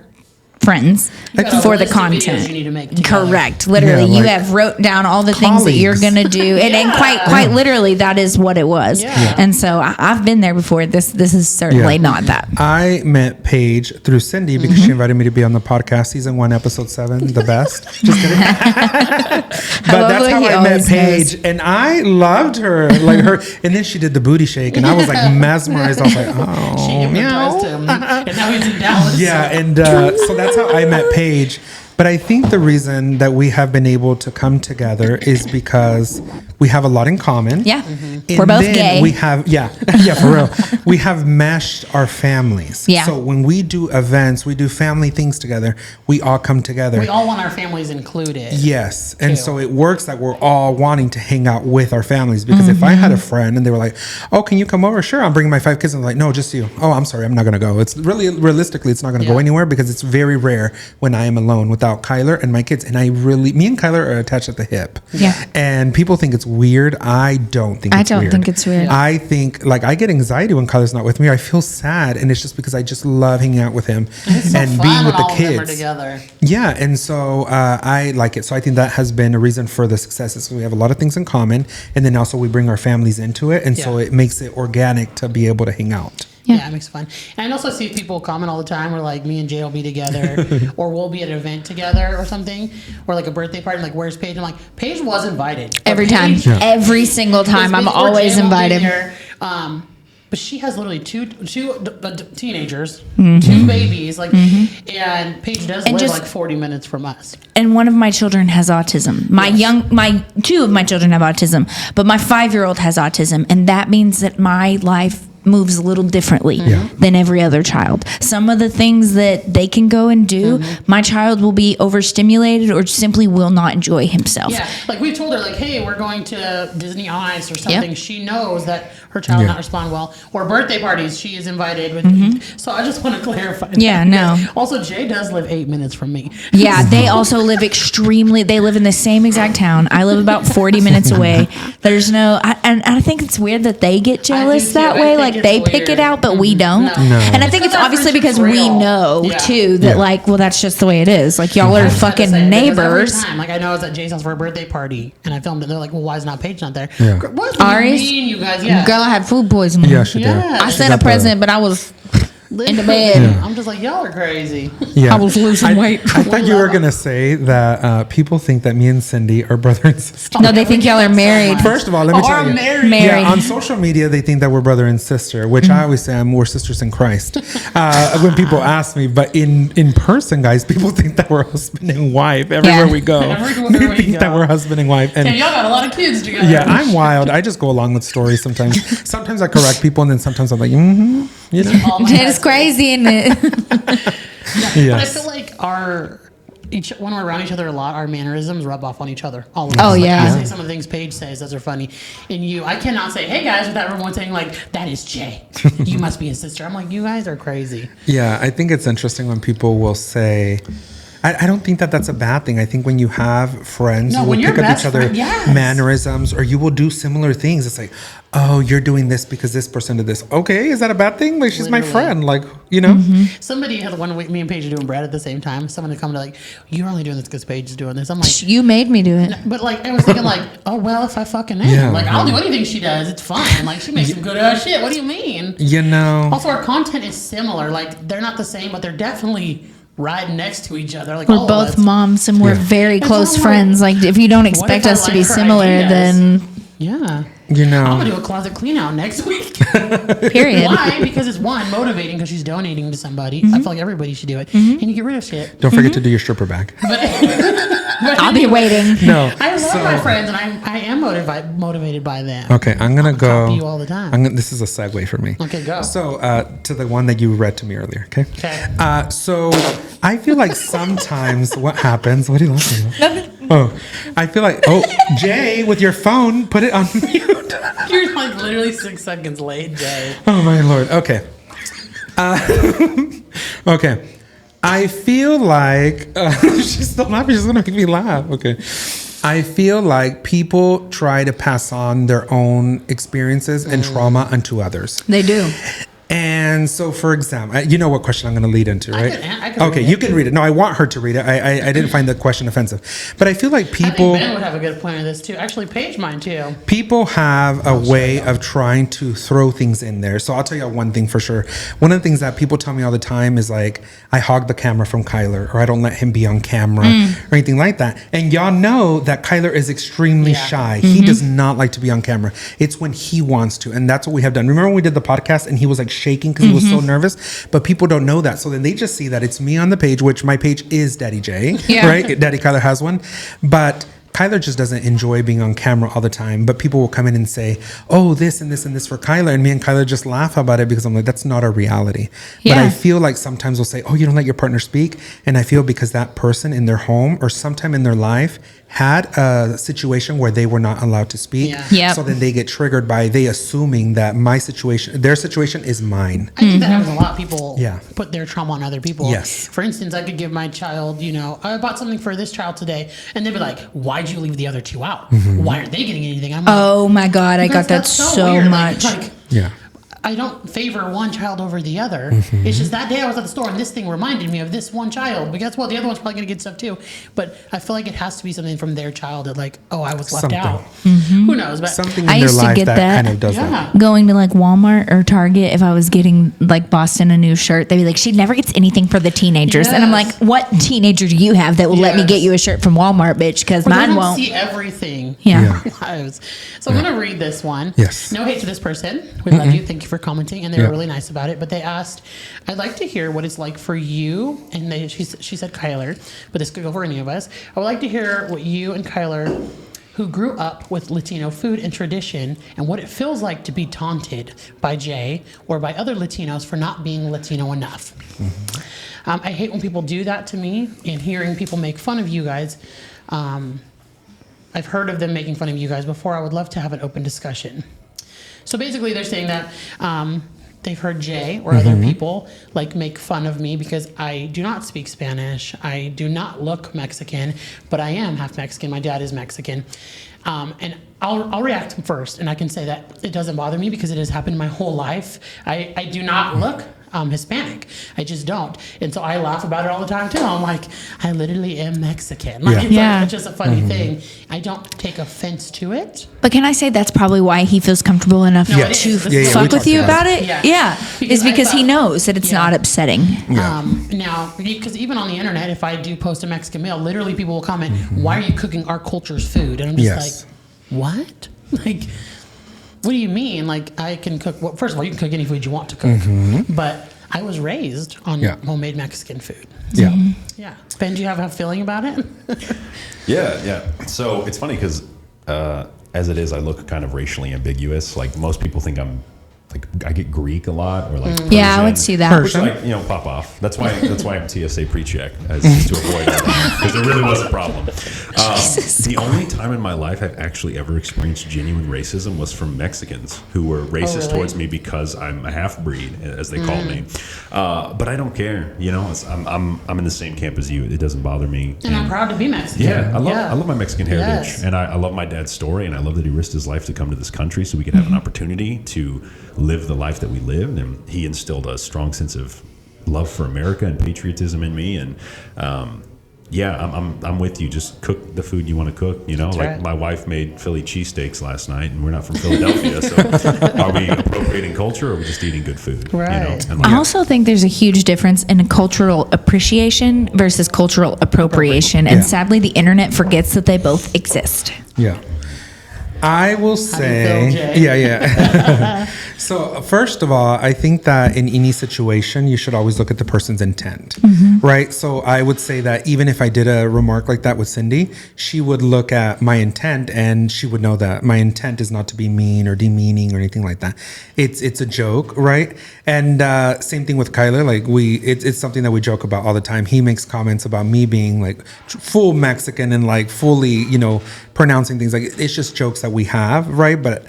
B: friends
A: got a
B: for the
A: list of videos
B: content.
A: you need to make together.
B: Correct. Literally,
C: Yeah,
B: you
C: like
B: have wrote down all the things that you're
C: colleagues.
B: going to do, and quite literally, that is what it was.
A: Yeah.
B: And so I've been there before. This is certainly
C: Yeah.
B: not that.
C: I met Paige through Cyndi because she invited me to be on the podcast, season 1, episode 7, the best. Just kidding. But
B: love
C: that's
B: what
C: how
B: he
C: I met
B: always
C: Paige, and I loved her, like her. And then she did the booty shake, and I was like mesmerized. I was like, oh,
A: She hypnotized him, and now he's in Dallas.
C: yeah, and so that's how I met Paige. But I think the reason that we have been able to come together is because we have a lot in common.
B: Yeah.
C: And
B: We're both
C: then
B: gay.
C: We have, yeah, for real. We have meshed our families.
B: Yeah.
C: So when we do events, we do family things together, we all come together.
A: We all want our families included.
C: Yes. And
A: too.
C: so it works that we're all wanting to hang out with our families, because if I had a friend and they were like, oh, can you come over? Sure, I'm bringing my 5 kids. And I'm like, no, just you. Oh, I'm sorry, I'm not going to go. It's really, realistically, it's not going to go anywhere, because it's very rare when I am alone without Kyler and my kids. And me and Kyler are attached at the hip.
B: Yeah.
C: And people think it's weird. I don't think it's weird.
B: I don't think it's weird.
C: I think, like, I get anxiety when Kyler's not with me. I feel sad. And it's just because I just love hanging out with him
A: It's so
C: and
A: fun
C: being with
A: when
C: the
A: all of them are
C: kids.
A: together.
C: Yeah, and so I like it. So I think that has been a reason for the success. Is we have a lot of things in common, and then also we bring our families into it, and so
A: Yeah.
C: it makes it organic to be able to hang out.
A: Yeah, it makes it fun. And I also see people comment all the time where like me and Jay will be together or we'll be at an event together or something, or like a birthday party, like where's Paige? I'm like, Paige was invited.
B: Every time. Every single time. I'm always invited.
A: But she has literally two teenagers, two babies, like, and Paige does live like 40 minutes from us.
B: And one of my children has autism. Two of my children have autism, but my 5-year-old has autism, and that means that my life moves a little differently than every other child. Some of the things that they can go and do, my child will be overstimulated or simply will not enjoy himself.
A: Yeah, like we told her, like, hey, we're going to Disney on Ice or something. Yep. She knows that her child will not respond well. Or birthday parties, she is invited with. So I just want to clarify that.
B: Yeah, no.
A: Also, Jay does live 8 minutes from me.
B: Yeah, they also live they live in the same exact town. I live about 40 minutes away. There's no, and I think it's weird that they get jealous that way. Like they pick it out, but we don't. No. And I think it's obviously because we know too that like, well, that's just the way it is. Like y'all are fucking neighbors.
A: Every time, like I know I was at Jay's house for a birthday party and I filmed it. They're like, well, why is not Paige not there?
C: Yeah.
A: What do you mean, you guys? Yeah.
B: Girl, I had food poisoning.
C: Yeah, she did.
B: I sent a present, but I was in the bed.
A: Yeah. I'm just like, y'all are crazy.
C: Yeah.
B: I was losing weight.
C: I thought you were going to say that people think that me and Cindy are brother and sister.
B: No, they think y'all are married.
C: First of all, let me tell you.
B: Married.
C: Yeah, on social media, they think that we're brother and sister, which I always say we're sisters in Christ when people ask me. But in person, guys, people think that we're husband and wife everywhere we go. They think that we're husband and wife. And
A: y'all got a lot of kids together.
C: Yeah, I'm wild. I just go along with stories sometimes. Sometimes I correct people, and then sometimes I'm like, you know.
B: It's crazy, isn't it?
C: Yes.
A: But I feel like when we're around each other a lot, our mannerisms rub off on each other. All of us.
B: Oh,
A: like,
B: yeah.
A: I say some of the things Paige says, those are funny. And I cannot say, hey guys, without everyone saying like, that is Jay. You must be his sister. I'm like, you guys are crazy.
C: Yeah, I think it's interesting when people will say, I don't think that that's a bad thing. I think when you have friends, you will pick up each other mannerisms, or you will do similar things. It's like, oh, you're doing this because this person did this. Okay, is that a bad thing? Like, she's my friend. Like, you know?
A: Somebody had one week, me and Paige are doing bread at the same time. Someone had come to like, you're only doing this because Paige is doing this. I'm like,
B: you made me do it.
A: But like, I was thinking like, oh, well, if I fucking am.
C: Yeah,
A: like, I'll do anything she does. It's fine. Like, she makes some good shit. What do you mean?
C: You know.
A: Also, our content is similar. Like, they're not the same, but they're definitely right next to each other. Like
B: we're both moms and we're very close friends. Like if you don't expect us to be similar, then
C: you know,
A: I'm gonna do a closet clean out next week.
B: Period.
A: Why? Because it's motivating because she's donating to somebody. I feel like everybody should do it, and you get rid of shit.
C: Don't forget to do your stripper bag.
A: But
B: I'll be waiting.
C: No,
A: I love my friends, and I am motivated by them.
C: Okay, I'm gonna go.
A: Copy you all the time.
C: This is a segue for me.
A: Okay, go.
C: So to the one that you read to me earlier. Okay.
A: Okay.
C: So I feel like sometimes what happens. What are you laughing at?
B: Nothing.
C: Oh, I feel like Jay, with your phone, put it on mute.
A: You're like literally 6 seconds late, Jay.
C: Oh my lord. Okay. Okay. I feel like she's still laughing. She's gonna make me laugh. Okay. I feel like people try to pass on their own experiences and trauma onto others.
B: They do.
C: And so, for example, you know what question I'm going to lead into, right?
A: I can
C: okay,
A: read
C: you can read it. No, I want her to read it. I didn't find the question offensive. But I feel like people...
A: I think Ben would have a good point on this, too. Actually, Paige mine, too.
C: People have a way of trying to throw things in there. So I'll tell you one thing for sure. One of the things that people tell me all the time is like, I hog the camera from Kyler, or I don't let him be on camera, or anything like that. And y'all know that Kyler is extremely shy. He does not like to be on camera. It's when he wants to. And that's what we have done. Remember when we did the podcast and he was like shaking because he was so nervous? But people don't know that. So then they just see that it's me on the page, which my page is Daddy J, right? Daddy Kyler has one. But Kyler just doesn't enjoy being on camera all the time, but people will come in and say, oh, this and this and this for Kyler. And me and Kyler just laugh about it because I'm like, that's not our reality. But I feel like sometimes we'll say, oh, you don't let your partner speak. And I feel because that person in their home or sometime in their life had a situation where they were not allowed to speak. So then they get triggered by they assuming that their situation is mine.
A: I think that happens a lot. People put their trauma on other people.
C: Yes.
A: For instance, I could give my child, I bought something for this child today, and they'd be like, why'd you leave the other two out? Why aren't they getting anything? I'm like,
B: oh my God, I got that so
A: weird.
B: much.
A: Like, I don't favor one child over the other. It's just that day I was at the store and this thing reminded me of this one child. But guess what? The other one's probably going to get stuff too. But I feel like it has to be something from their child that like, oh, I was left out. Who knows? But
C: Something
B: I
C: in their
B: used to
C: life
B: get
C: that
B: that.
C: kind of does that.
B: Going to like Walmart or Target, if I was getting like Boston a new shirt, they'd be like, she never gets anything for the teenagers. And I'm like,
A: Yes.
B: what teenager do you have that will let me
A: Yes.
B: get you a shirt from Walmart, bitch? Because
A: they
B: mine
A: don't
B: won't.
A: see everything.
B: Yeah.
A: in our lives. So I'm going to read this one.
C: Yes.
A: No hate to this person. We love you. Thank you for commenting. And they were really nice about it. But they asked, I'd like to hear what it's like for you. And she said Kyler, but this could go for any of us. I would like to hear what you and Kyler, who grew up with Latino food and tradition, and what it feels like to be taunted by Jay or by other Latinos for not being Latino enough. I hate when people do that to me, and hearing people make fun of you guys. I've heard of them making fun of you guys before. I would love to have an open discussion. So basically, they're saying that they've heard Jay or other people like make fun of me because I do not speak Spanish. I do not look Mexican, but I am half Mexican. My dad is Mexican. And I'll react first, and I can say that it doesn't bother me because it has happened my whole life. I do not look Hispanic. I just don't. And so I laugh about it all the time too. I'm like, I literally am Mexican. Like, it's, like, it's just a funny thing. I don't take offense to it.
B: But can I say that's probably why he feels comfortable enough
A: No,
B: to
A: it is. This is
B: fuck with you about it?
A: Yeah.
B: It's because he knows that it's not upsetting.
A: Now, because even on the internet, if I do post a Mexican meal, literally people will comment, why are you cooking our culture's food? And I'm just like, what? Like, what do you mean? Like, I can cook, well, first of all, you can cook any food you want to cook, but I was raised on homemade Mexican food. Yeah. Ben, do you have a feeling about it?
D: Yeah. So it's funny because as it is, I look kind of racially ambiguous. Like most people think I'm like I get Greek a lot or like Persian,
B: I would see that.
D: which like pop off. That's why I'm TSA pre-check as to avoid all that because there really was a problem. The only time in my life I've actually ever experienced genuine racism was from Mexicans who were racist towards me because I'm a half-breed, as they call me. But I don't care. I'm in the same camp as you. It doesn't bother me.
A: And I'm proud to be Mexican.
D: Yeah, I love my Mexican heritage,
A: Yes.
D: and I love my dad's story, and I love that he risked his life to come to this country so we could have an opportunity to live the life that we lived. And he instilled a strong sense of love for America and patriotism in me. And I'm with you. Just cook the food you want to cook.
A: right.
D: My wife made Philly cheesesteaks last night, and we're not from Philadelphia, so are we appropriating culture, or are we just eating good food?
A: Right.
D: And
B: I also think there's a huge difference in a cultural appreciation versus cultural appropriation. And sadly, the internet forgets that they both exist.
C: Yeah. I will say,
A: feel, Jay?
C: So first of all, I think that in any situation, you should always look at the person's intent, right? So I would say that even if I did a remark like that with Cyndi, she would look at my intent and she would know that my intent is not to be mean or demeaning or anything like that. It's a joke, right? And same thing with Kyler. Like it's something that we joke about all the time. He makes comments about me being like full Mexican and like fully, pronouncing things like it's just jokes that we have, right? But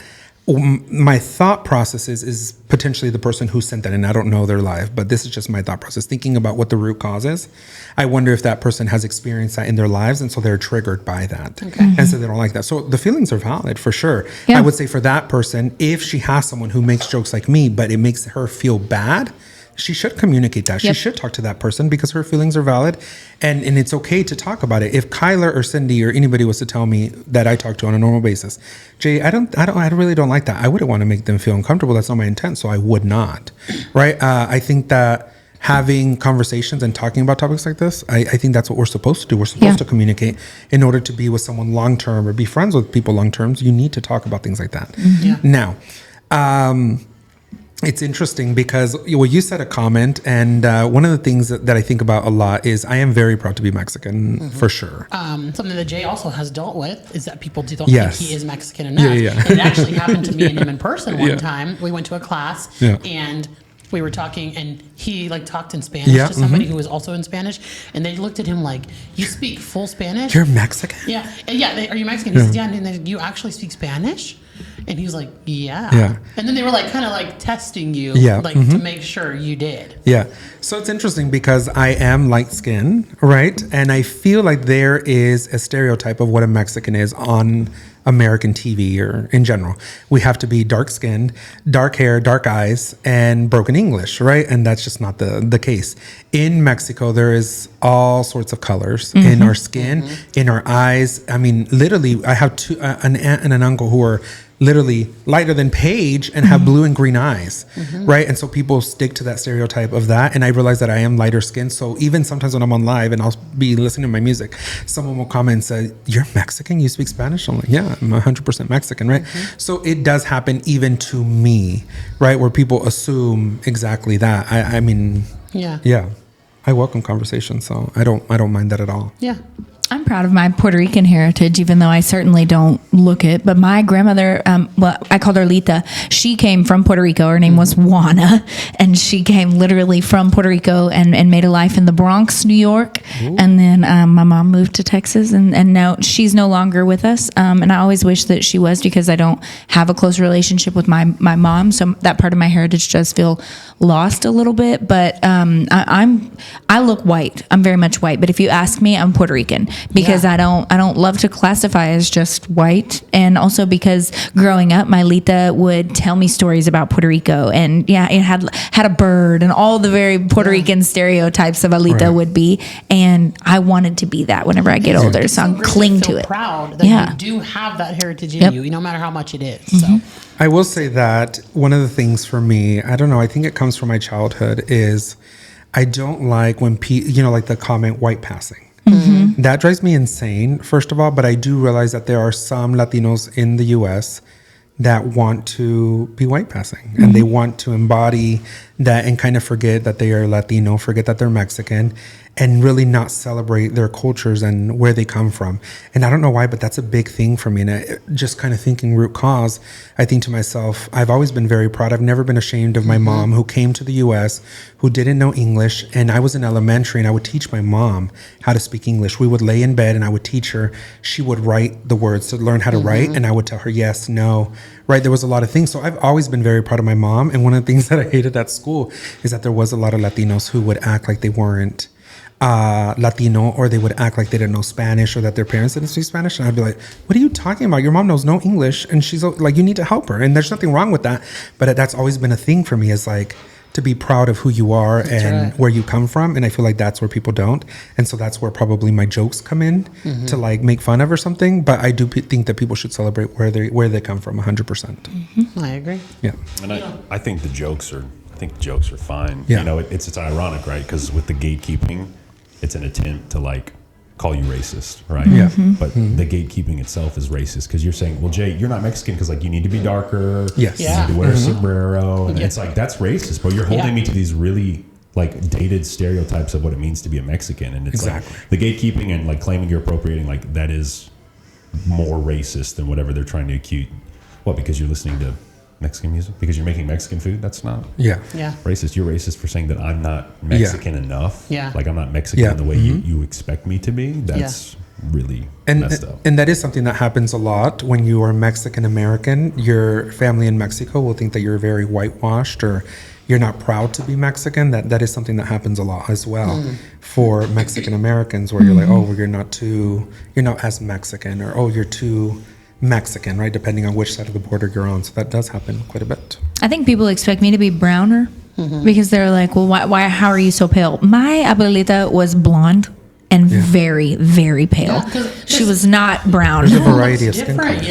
C: my thought process is potentially the person who sent that, and I don't know their life, but this is just my thought process, thinking about what the root cause is. I wonder if that person has experienced that in their lives, and so they're triggered by that, and so they don't like that. So the feelings are valid for sure. I would say for that person, if she has someone who makes jokes like me, but it makes her feel bad, she should communicate that. She should talk to that person because her feelings are valid, and it's okay to talk about it. If Kyler or Cyndi or anybody was to tell me that I talk to on a normal basis, Jay, I really don't like that. I wouldn't want to make them feel uncomfortable. That's not my intent, so I would not. Right? I think that having conversations and talking about topics like this, I think that's what we're supposed to do. We're supposed to communicate in order to be with someone long term or be friends with people long term. You need to talk about things like that. Now, it's interesting because you said a comment, and one of the things that I think about a lot is I am very proud to be Mexican, for sure.
A: Something that Jay also has dealt with is that people don't think he is Mexican enough.
C: Yeah.
A: It actually happened to me and him in person one time. We went to a class and we were talking, and he talked in Spanish to somebody who was also in Spanish, and they looked at him like, "You speak full Spanish?
C: You're Mexican?"
A: Yeah. Are you Mexican? He said, "Yeah." And then, "You actually speak Spanish?" And he was like, yeah. And then they were kind of testing you, to make sure you did.
C: Yeah. So it's interesting because I am light skinned, right? And I feel like there is a stereotype of what a Mexican is on American TV or in general. We have to be dark skinned, dark hair, dark eyes, and broken English, right? And that's just not the case. In Mexico, there is all sorts of colors in our skin, in our eyes. I mean, literally, I have an aunt and an uncle who are literally lighter than Paige and have blue and green eyes, right? And so people stick to that stereotype of that. And I realize that I am lighter skinned. So even sometimes when I'm on live and I'll be listening to my music, someone will comment and say, "You're Mexican? You speak Spanish?" I'm like, "Yeah, I'm 100% Mexican," right? So it does happen even to me, right? Where people assume exactly that. I mean, yeah. I welcome conversation, so I don't mind that at all.
A: Yeah.
B: I'm proud of my Puerto Rican heritage, even though I certainly don't look it. But my grandmother, well, I called her Lita. She came from Puerto Rico. Her name was Juana, and she came literally from Puerto Rico and made a life in the Bronx, New York. Ooh. And then my mom moved to Texas, and now she's no longer with us. And I always wish that she was, because I don't have a close relationship with my mom. So that part of my heritage does feel lost a little bit. But I look white. I'm very much white. But if you ask me, I'm Puerto Rican. Because I don't love to classify as just white, and also because growing up, my Lita would tell me stories about Puerto Rico, and it had a bird and all the very Puerto Rican stereotypes of a Lita would be, and I wanted to be that whenever I get older, so I'm cling to it.
A: Proud that you do have that heritage in you, no matter how much it is. So
C: I will say that one of the things for me, I don't know, I think it comes from my childhood, is I don't like when like the comment white passing. That drives me insane, first of all, but I do realize that there are some Latinos in the U.S. that want to be white passing, and they want to embody that and kind of forget that they are Latino, forget that they're Mexican, and really not celebrate their cultures and where they come from. And I don't know why, but that's a big thing for me. And just kind of thinking root cause, I think to myself, I've always been very proud. I've never been ashamed of my mom, who came to the U.S., who didn't know English. And I was in elementary, and I would teach my mom how to speak English. We would lay in bed, and I would teach her. She would write the words to learn how to write, and I would tell her yes, no, right? There was a lot of things. So I've always been very proud of my mom. And one of the things that I hated at school is that there was a lot of Latinos who would act like they weren't Latino, or they would act like they didn't know Spanish, or that their parents didn't speak Spanish. And I'd be like, "What are you talking about? Your mom knows no English, and she's like, you need to help her." And there's nothing wrong with that, but that's always been a thing for me, is like to be proud of who you are where you come from. And I feel like that's where people don't, and so that's where probably my jokes come in to like make fun of or something. But I do think that people should celebrate where they come from 100%.
A: I agree.
C: Yeah,
D: and I think the jokes are fine.
C: Yeah.
D: You know, it's ironic, right? Because with the gatekeeping, it's an attempt to like call you racist, right?
C: Yeah.
D: But the gatekeeping itself is racist, because you're saying, well, Jay, you're not Mexican because like you need to be darker.
C: Yes.
D: You need to wear a sombrero. And it's like, that's racist, bro. You're holding me to these really like dated stereotypes of what it means to be a Mexican. And it's like the gatekeeping and like claiming you're appropriating, like that is more racist than whatever they're trying to accuse. What, because you're listening to Mexican music? Because you're making Mexican food? That's not racist. You're racist for saying that I'm not Mexican enough. Yeah. Like I'm not Mexican in the way you expect me to be. That's really messed up.
C: And that is something that happens a lot when you are Mexican American. Your family in Mexico will think that you're very whitewashed, or you're not proud to be Mexican. That is something that happens a lot as well for Mexican Americans, where you're like, oh, well, you're not as Mexican, or oh, you're too Mexican, right? Depending on which side of the border you're on. So that does happen quite a bit.
B: I think people expect me to be browner because they're like, well, why, how are you so pale? My abuelita was blonde and very, very pale. She was not brown.
C: There's a variety of skin colors.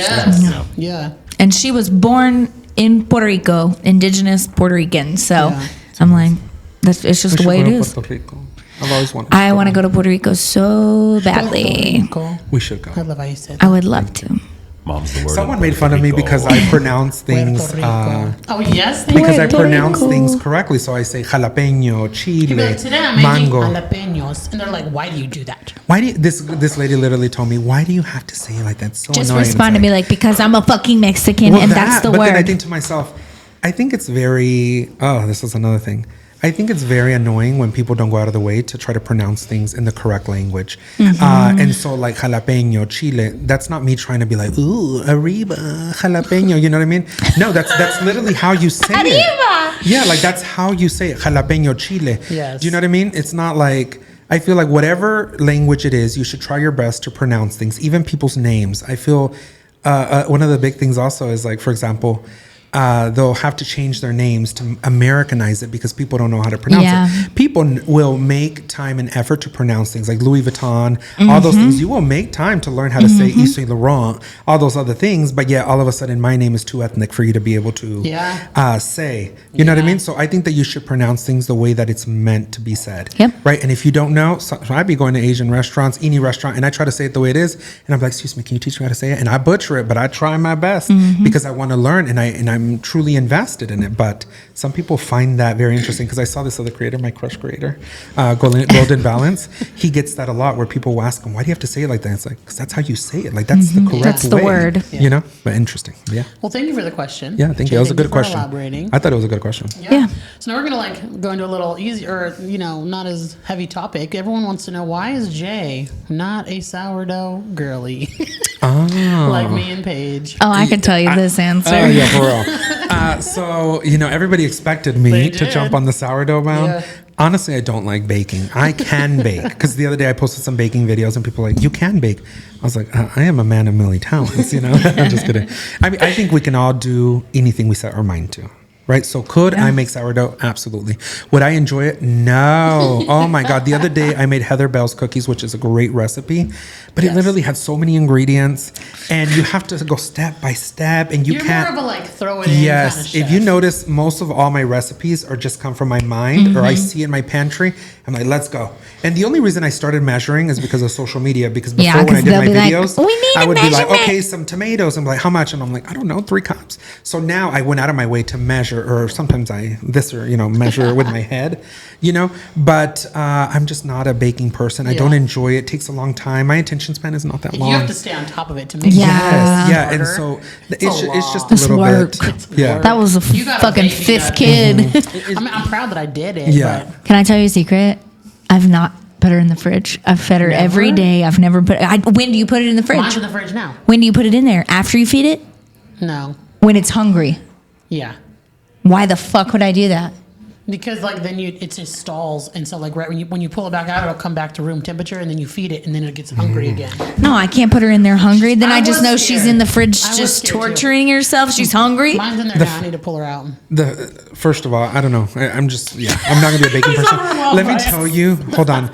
A: Yeah.
B: And she was born in Puerto Rico, indigenous Puerto Rican. So I'm like, it's just the way it is.
C: I've always wanted.
B: I want to go to Puerto Rico so badly.
C: We should go.
A: I love how you said that.
B: I would love to.
D: Mom's the word.
C: Someone made fun of me because I pronounce things. Because I pronounce things correctly. So I say jalapeño, chile,
A: Today I'm
C: mango.
A: making jalapeños, and they're like, "Why do you do that?"
C: Why do you, this lady literally told me, "Why do you have to say it like that?" So
B: just
C: annoying.
B: respond to me like, because I'm a fucking Mexican, and that's the
C: but
B: word.
C: Then I think to myself, I think it's very. Oh, this is another thing. I think it's very annoying when people don't go out of the way to try to pronounce things in the correct language. And so like jalapeño, chile, that's not me trying to be like, ooh, arriba, jalapeño, you know what I mean? No, that's literally how you say
B: arriba.
C: It. Yeah, like that's how you say it, jalapeño, chile.
A: Yes.
C: Do you know what I mean? It's not like, I feel like whatever language it is, you should try your best to pronounce things, even people's names. I feel one of the big things also is like, for example, they'll have to change their names to Americanize it because people don't know how to pronounce it. People will make time and effort to pronounce things like Louis Vuitton, all those things. You will make time to learn how to say Yves Saint Laurent, all those other things. But yeah, all of a sudden, my name is too ethnic for you to be able to say. You know what I mean? So I think that you should pronounce things the way that it's meant to be said. Right? And if you don't know, so I'd be going to Asian restaurants, any restaurant, and I try to say it the way it is. And I'm like, excuse me, can you teach me how to say it? And I butcher it, but I try my best because I want to learn, and I'm truly invested in it. But some people find that very interesting because I saw this other creator, my crush creator, Golden Balance. He gets that a lot where people will ask him, why do you have to say it like that? It's like, because that's how you say it. Like, that's the correct way.
B: That's the word.
C: You know? But interesting. Yeah.
A: Well, thank you for the question.
C: Yeah, thank you. That was a good question.
A: Elaborating.
C: I thought it was a good question.
A: Yeah. So now we're going to go into a little easier, not as heavy topic. Everyone wants to know, why is Jay not a sourdough girly? Like me and Paige.
B: Oh, I can tell you this answer.
C: Oh, yeah, for real. So, everybody expected me to jump on the sourdough mound.
A: Yeah.
C: Honestly, I don't like baking. I can bake. Because the other day I posted some baking videos and people were like, you can bake. I was like, I am a man of many talents, I'm just kidding. I mean, I think we can all do anything we set our mind to. Right? So could I make sourdough? Absolutely. Would I enjoy it? No. Oh my God. The other day I made Heather Bell's cookies, which is a great recipe, but it literally had so many ingredients and you have to go step by step and
A: You're
C: can't.
A: more of a like throw it in kind of chef.
C: If you notice, most of all my recipes are just come from my mind or I see in my pantry. I'm like, let's go. And the only reason I started measuring is because of social media. Because before when I did my videos, I would be like, okay, some tomatoes. I'm like, how much? And I'm like, I don't know, 3 cups. So now I went out of my way to measure, or sometimes I measure with my head, But I'm just not a baking person. I don't enjoy it. It takes a long time. My attention span is not that long.
A: You have to stay on top of it to make it.
C: Yeah. And so it's just a little bit. Yeah.
B: That was a fucking 5th kid.
A: I mean, I'm proud that I did it.
C: Yeah.
A: But
B: Can I tell you a secret? I've not put her in the fridge. I've fed her every day. I've never put when do you put it in the fridge?
A: Mine's in the fridge now.
B: When do you put it in there? After you feed it?
A: No.
B: When it's hungry.
A: Yeah.
B: Why the fuck would I do that?
A: Because then it just stalls, and so right when you pull it back out, it'll come back to room temperature, and then you feed it, and then it gets hungry again.
B: No, I can't put her in there hungry. Then I just know
A: scared.
B: she's in the fridge
A: I was
B: just
A: scared
B: torturing herself. She's hungry.
A: Mine's in there now. I need to pull her out.
C: First of all, I don't know. I'm not gonna be a baking person. Let me tell you. Hold on.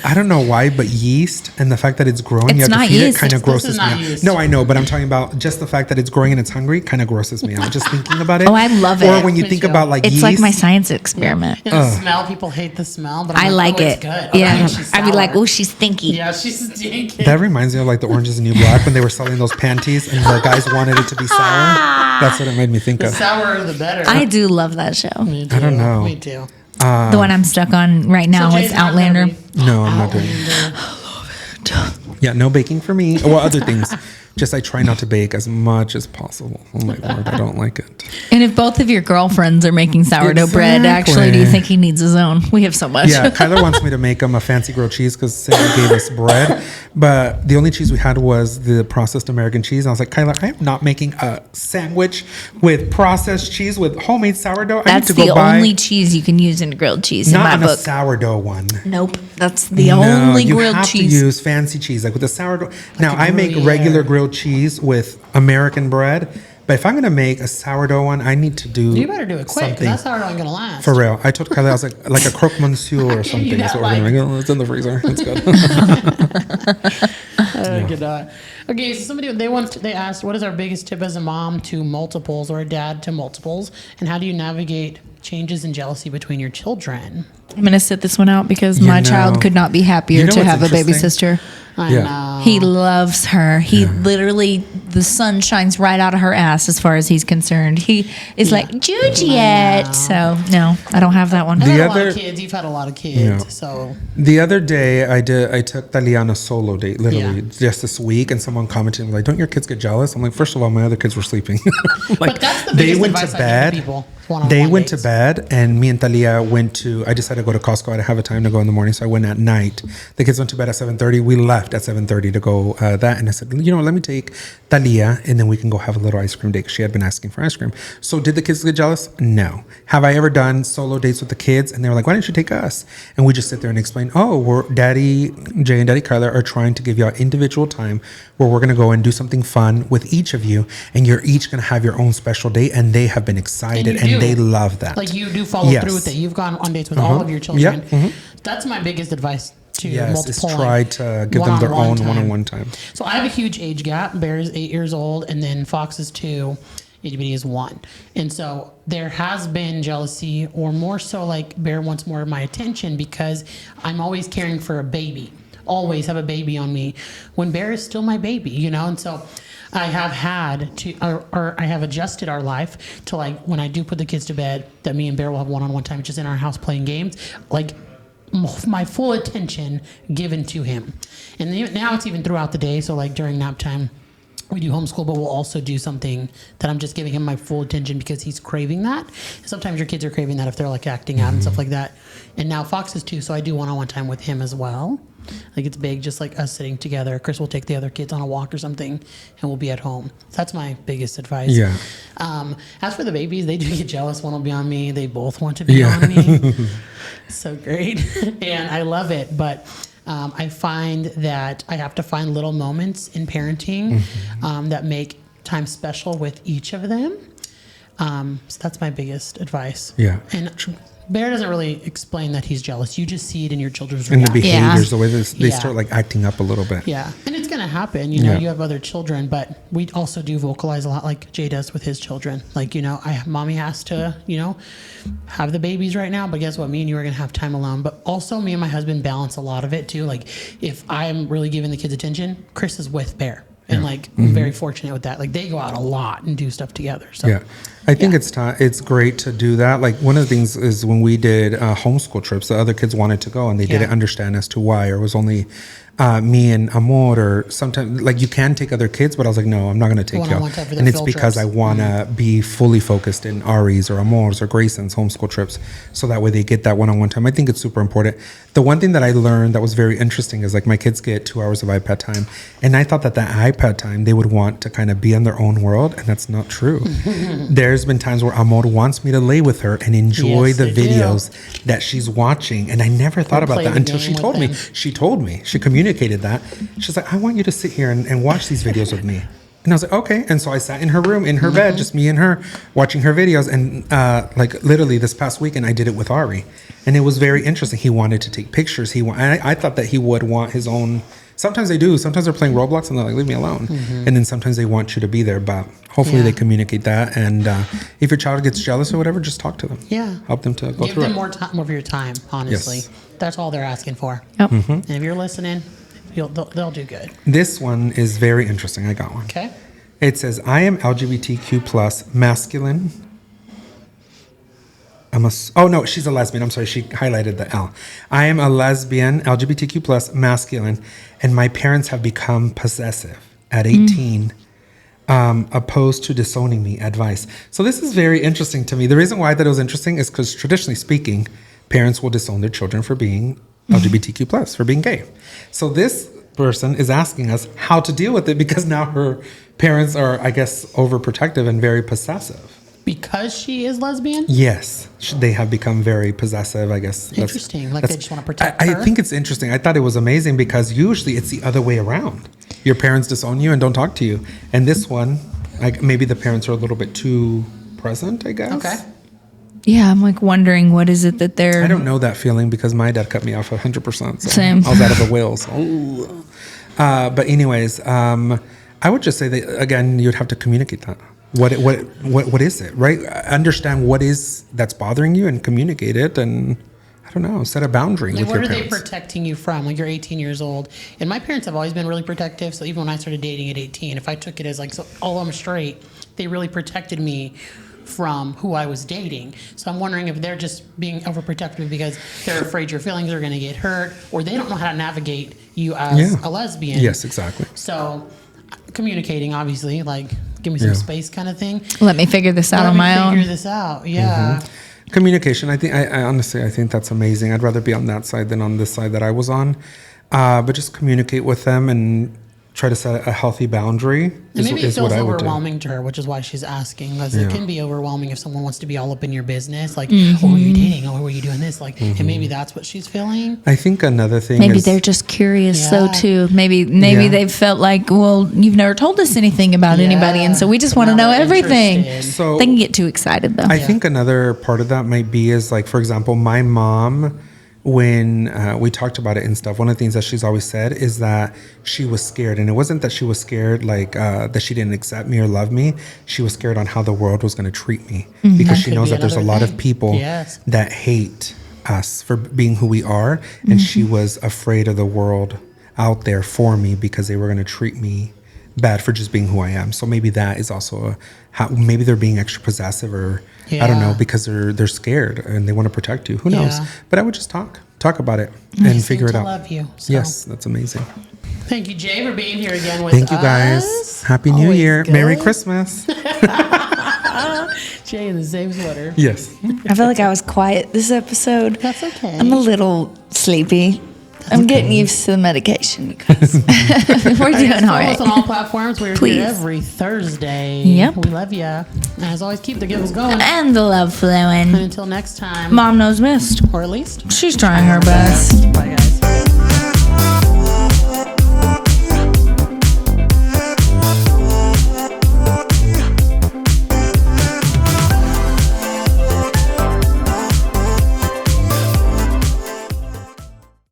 C: I don't know why, but yeast and the fact that it's growing, you have to feed it, kind of grosses me out.
A: Yeast.
C: No, I know, but I'm talking about just the fact that it's growing and it's hungry kind of grosses me out. Just thinking about it.
B: Oh, I love it.
C: Or when you think about like
B: it's
C: yeast.
B: like my science experiment.
A: And the smell, people hate the smell, but
B: I like it.
A: It's good.
B: Yeah,
A: She's
B: I'd be like,
A: sour.
B: oh, she's stinky.
A: Yeah, she's stinky.
C: That reminds me of like the Orange is the New Black when they were selling those panties and the guys wanted it to be sour. That's what it made me think
A: The
C: of.
A: sourer the better.
B: I do love that show.
A: Me too.
C: I don't know.
A: Me too.
B: The one I'm stuck on right now
A: So
B: is
A: Jay's not
B: Outlander.
A: gonna
C: No, I'm not doing it. Yeah, no baking for me. Well, other things. Just I try not to bake as much as possible. Oh my Lord, I don't like it.
B: And if both of your girlfriends are making sourdough bread, actually, do you think he needs his own? We have so much.
C: Yeah, Kyler wants me to make him a fancy grilled cheese because Cyndi gave us bread. But the only cheese we had was the processed American cheese. And I was like, Kyler, I am not making a sandwich with processed cheese with homemade sourdough.
B: That's the only cheese you can use in grilled cheese in my
C: not
B: book.
C: a sourdough one.
B: Nope. That's the only
C: you
B: grilled
C: have
B: cheese.
C: to use fancy cheese, like with the sourdough. Now, I make regular grilled cheese with American bread. But if I'm going to make a sourdough one, I need to do
A: You better do it quick, because
C: something.
A: that's sourdough ain't going to last.
C: For real. I told Kylie, I was like a croque monsieur or something. That's what we're going to make. It's in the freezer. It's good.
A: Okay, so they asked, what is our biggest tip as a mom to multiples or a dad to multiples? And how do you navigate changes in jealousy between your children?
B: I'm going to sit this one out because my child could not be happier to have a baby sister.
A: I know.
B: He loves her. He literally, the sun shines right out of her ass as far as he's concerned. He is like, Juliet. So, no, I don't have that one.
A: I've had a lot of kids. You've had a lot of kids. So
C: The other day, I took Talia on a solo date, literally, just this week, and someone commented, like, don't your kids get jealous? I'm like, first of all, my other kids were sleeping.
A: But that's the biggest advice I give to people.
C: They went to bed, and me and Talia I decided to go to Costco. I didn't have a time to go in the morning, so I went at night. The kids went to bed at 7:30. We left at 7:30 to go that, and I said, let me take Talia, and then we can go have a little ice cream date, because she had been asking for ice cream. So did the kids get jealous? No. Have I ever done solo dates with the kids? And they were like, why didn't you take us? And we just sit there and explain, Daddy Jay and Daddy Kyler are trying to give y'all individual time where we're going to go and do something fun with each of you, and you're each going to have your own special date, and they have been excited and they love that.
A: Like you do follow through with it. You've gone on dates with all of your children. That's my biggest advice to multiple.
C: Is try to give them their own one-on-one time.
A: So I have a huge age gap. Bear is 8 years old, and then Fox is 2. Itty is 1. And so there has been jealousy, or more so like Bear wants more of my attention because I'm always caring for a baby. Always have a baby on me when Bear is still my baby, you know? And so I have had to, or I have adjusted our life to, like, when I do put the kids to bed, that me and Bear will have one-on-one time just in our house playing games, like my full attention given to him. And now it's even throughout the day. So like during nap time, we do homeschool, but we'll also do something that I'm just giving him my full attention because he's craving that. Sometimes your kids are craving that if they're like acting out and stuff like that. And now Fox is 2, so I do one-on-one time with him as well. Like it's big, just like us sitting together. Chris will take the other kids on a walk or something, and we'll be at home. So that's my biggest advice.
C: Yeah.
A: As for the babies, they do get jealous. One will be on me. They both want to be on me. So great. And I love it. But I find that I have to find little moments in parenting that make time special with each of them. So that's my biggest advice.
C: Yeah.
A: And Bear doesn't really explain that he's jealous. You just see it in your children's
C: in the
A: reaction.
C: behaviors, the way they start like acting up a little bit.
A: Yeah. And it's going to happen. You know, you have other children, but we also do vocalize a lot like Jay does with his children. Like, you know, mommy has to, you know, have the babies right now, but guess what? Me and you are going to have time alone. But also me and my husband balance a lot of it too. Like if I'm really giving the kids attention, Chris is with Bear. And like, I'm very fortunate with that. Like they go out a lot and do stuff together. So
C: yeah, I think it's great to do that. Like one of the things is when we did homeschool trips, the other kids wanted to go and they didn't understand as to why, or it was only me and Amor, or sometimes like you can take other kids, but I was like, no, I'm not going to take y'all. And it's because I want to be fully focused in Ari's or Amor's or Grayson's homeschool trips. So that way they get that one-on-one time. I think it's super important. The one thing that I learned that was very interesting is like my kids get 2 hours of iPad time. And I thought that iPad time, they would want to kind of be in their own world. And that's not true. There's been times where Amor wants me to lay with her and enjoy the videos that she's watching. And I never thought about that until she told me. She told me. She communicated that. She's like, I want you to sit here and watch these videos with me. And I was like, okay. And so I sat in her room, in her bed, just me and her, watching her videos. And like literally this past weekend, I did it with Ari. And it was very interesting. He wanted to take pictures. I thought that he would want his own. Sometimes they do. Sometimes they're playing Roblox and they're like, leave me alone. And then sometimes they want you to be there. But hopefully they communicate that. And if your child gets jealous or whatever, just talk to them. Yeah. Help them to go through it.
A: Give them more of your time, honestly. Yes. That's all they're asking for.
B: Yep.
A: And if you're listening, they'll do good.
C: This one is very interesting. I got one.
A: Okay.
C: It says, I am LGBTQ plus masculine. She's a lesbian. I'm sorry. She highlighted the L. I am a lesbian, LGBTQ plus masculine, and my parents have become possessive at 18, opposed to disowning me. Advice. So this is very interesting to me. The reason why I thought it was interesting is because traditionally speaking, parents will disown their children for being LGBTQ plus, for being gay. So this person is asking us how to deal with it because now her parents are, I guess, overprotective and very possessive.
A: Because she is lesbian?
C: Yes. They have become very possessive, I guess.
A: Interesting. Like they just want to protect her?
C: I think it's interesting. I thought it was amazing because usually it's the other way around. Your parents disown you and don't talk to you. And this one, like maybe the parents are a little bit too present, I guess.
A: Okay.
B: Yeah, I'm like wondering what is it that they're...
C: I don't know that feeling because my dad cut me off 100%. So
B: Same.
C: I was out of the will. So. But anyways, I would just say that, again, you'd have to communicate that. What is it, right? Understand what is that's bothering you and communicate it, and I don't know, set a boundary with your parents.
A: What are they protecting you from? Like you're 18 years old, and my parents have always been really protective. So even when I started dating at 18, if I took it as like, so, oh, I'm straight, they really protected me from who I was dating. So I'm wondering if they're just being overprotective because they're afraid your feelings are going to get hurt, or they don't know how to navigate you as a lesbian.
C: Yes, exactly.
A: So communicating, obviously, like give me some space kind of thing.
B: Let me figure this out on my own.
A: Figure this out. Yeah.
C: Communication. I think I honestly think that's amazing. I'd rather be on that side than on this side that I was on. But just communicate with them and try to set a healthy boundary.
A: And maybe it
C: is
A: feels
C: what I would do.
A: overwhelming to her, which is why she's asking. Because
C: Yeah.
A: it can be overwhelming if someone wants to be all up in your business, like,
B: Mm-hmm.
A: oh, were you dating? Oh, were you doing this? Like, and maybe that's what she's feeling.
C: I think another thing
B: Maybe
C: is
B: they're just curious though
A: Yeah.
B: too. Maybe
C: Yeah.
B: they've felt like, well, you've never told us anything about anybody, and so we just want to
A: now
B: know
A: they're
B: everything.
A: interested.
C: so.
B: They can get too excited though.
C: I think another part of that might be is like, for example, my mom, when we talked about it and stuff, one of the things that she's always said is that she was scared. And it wasn't that she was scared like that she didn't accept me or love me. She was scared on how the world was going to treat me because she
A: Could
C: knows
A: be
C: that there's a
A: another
C: lot of
A: thing.
C: people
A: Yes.
C: that hate us for being who we are. And she was afraid of the world out there for me because they were going to treat me bad for just being who I am. So maybe that is also maybe they're being extra possessive or I don't know,
A: Yeah.
C: because they're scared and they want to protect you. Who knows?
A: Yeah.
C: But I would just talk about it
A: They
C: and
A: seem
C: figure it
A: to
C: out.
A: love you. So.
C: Yes, that's amazing.
A: Thank you, Jay, for being here again with
C: Thank you guys.
A: us.
C: Happy New
A: Always
C: Year.
A: good.
C: Merry Christmas.
A: Jay in the same sweater.
C: Yes.
E: I feel like I was quiet this episode.
A: That's okay.
E: I'm a little sleepy. I'm getting used to the medication, you guys.
B: We're doing all
A: Follow
B: right.
A: us on all platforms. We're
B: Please.
A: here every Thursday.
B: Yep.
A: We love you. And as always, keep the giggles going.
B: And the love flowing.
A: And until next time,
B: Mom knows best.
A: or at least,
B: She's trying her best.
A: bye, guys.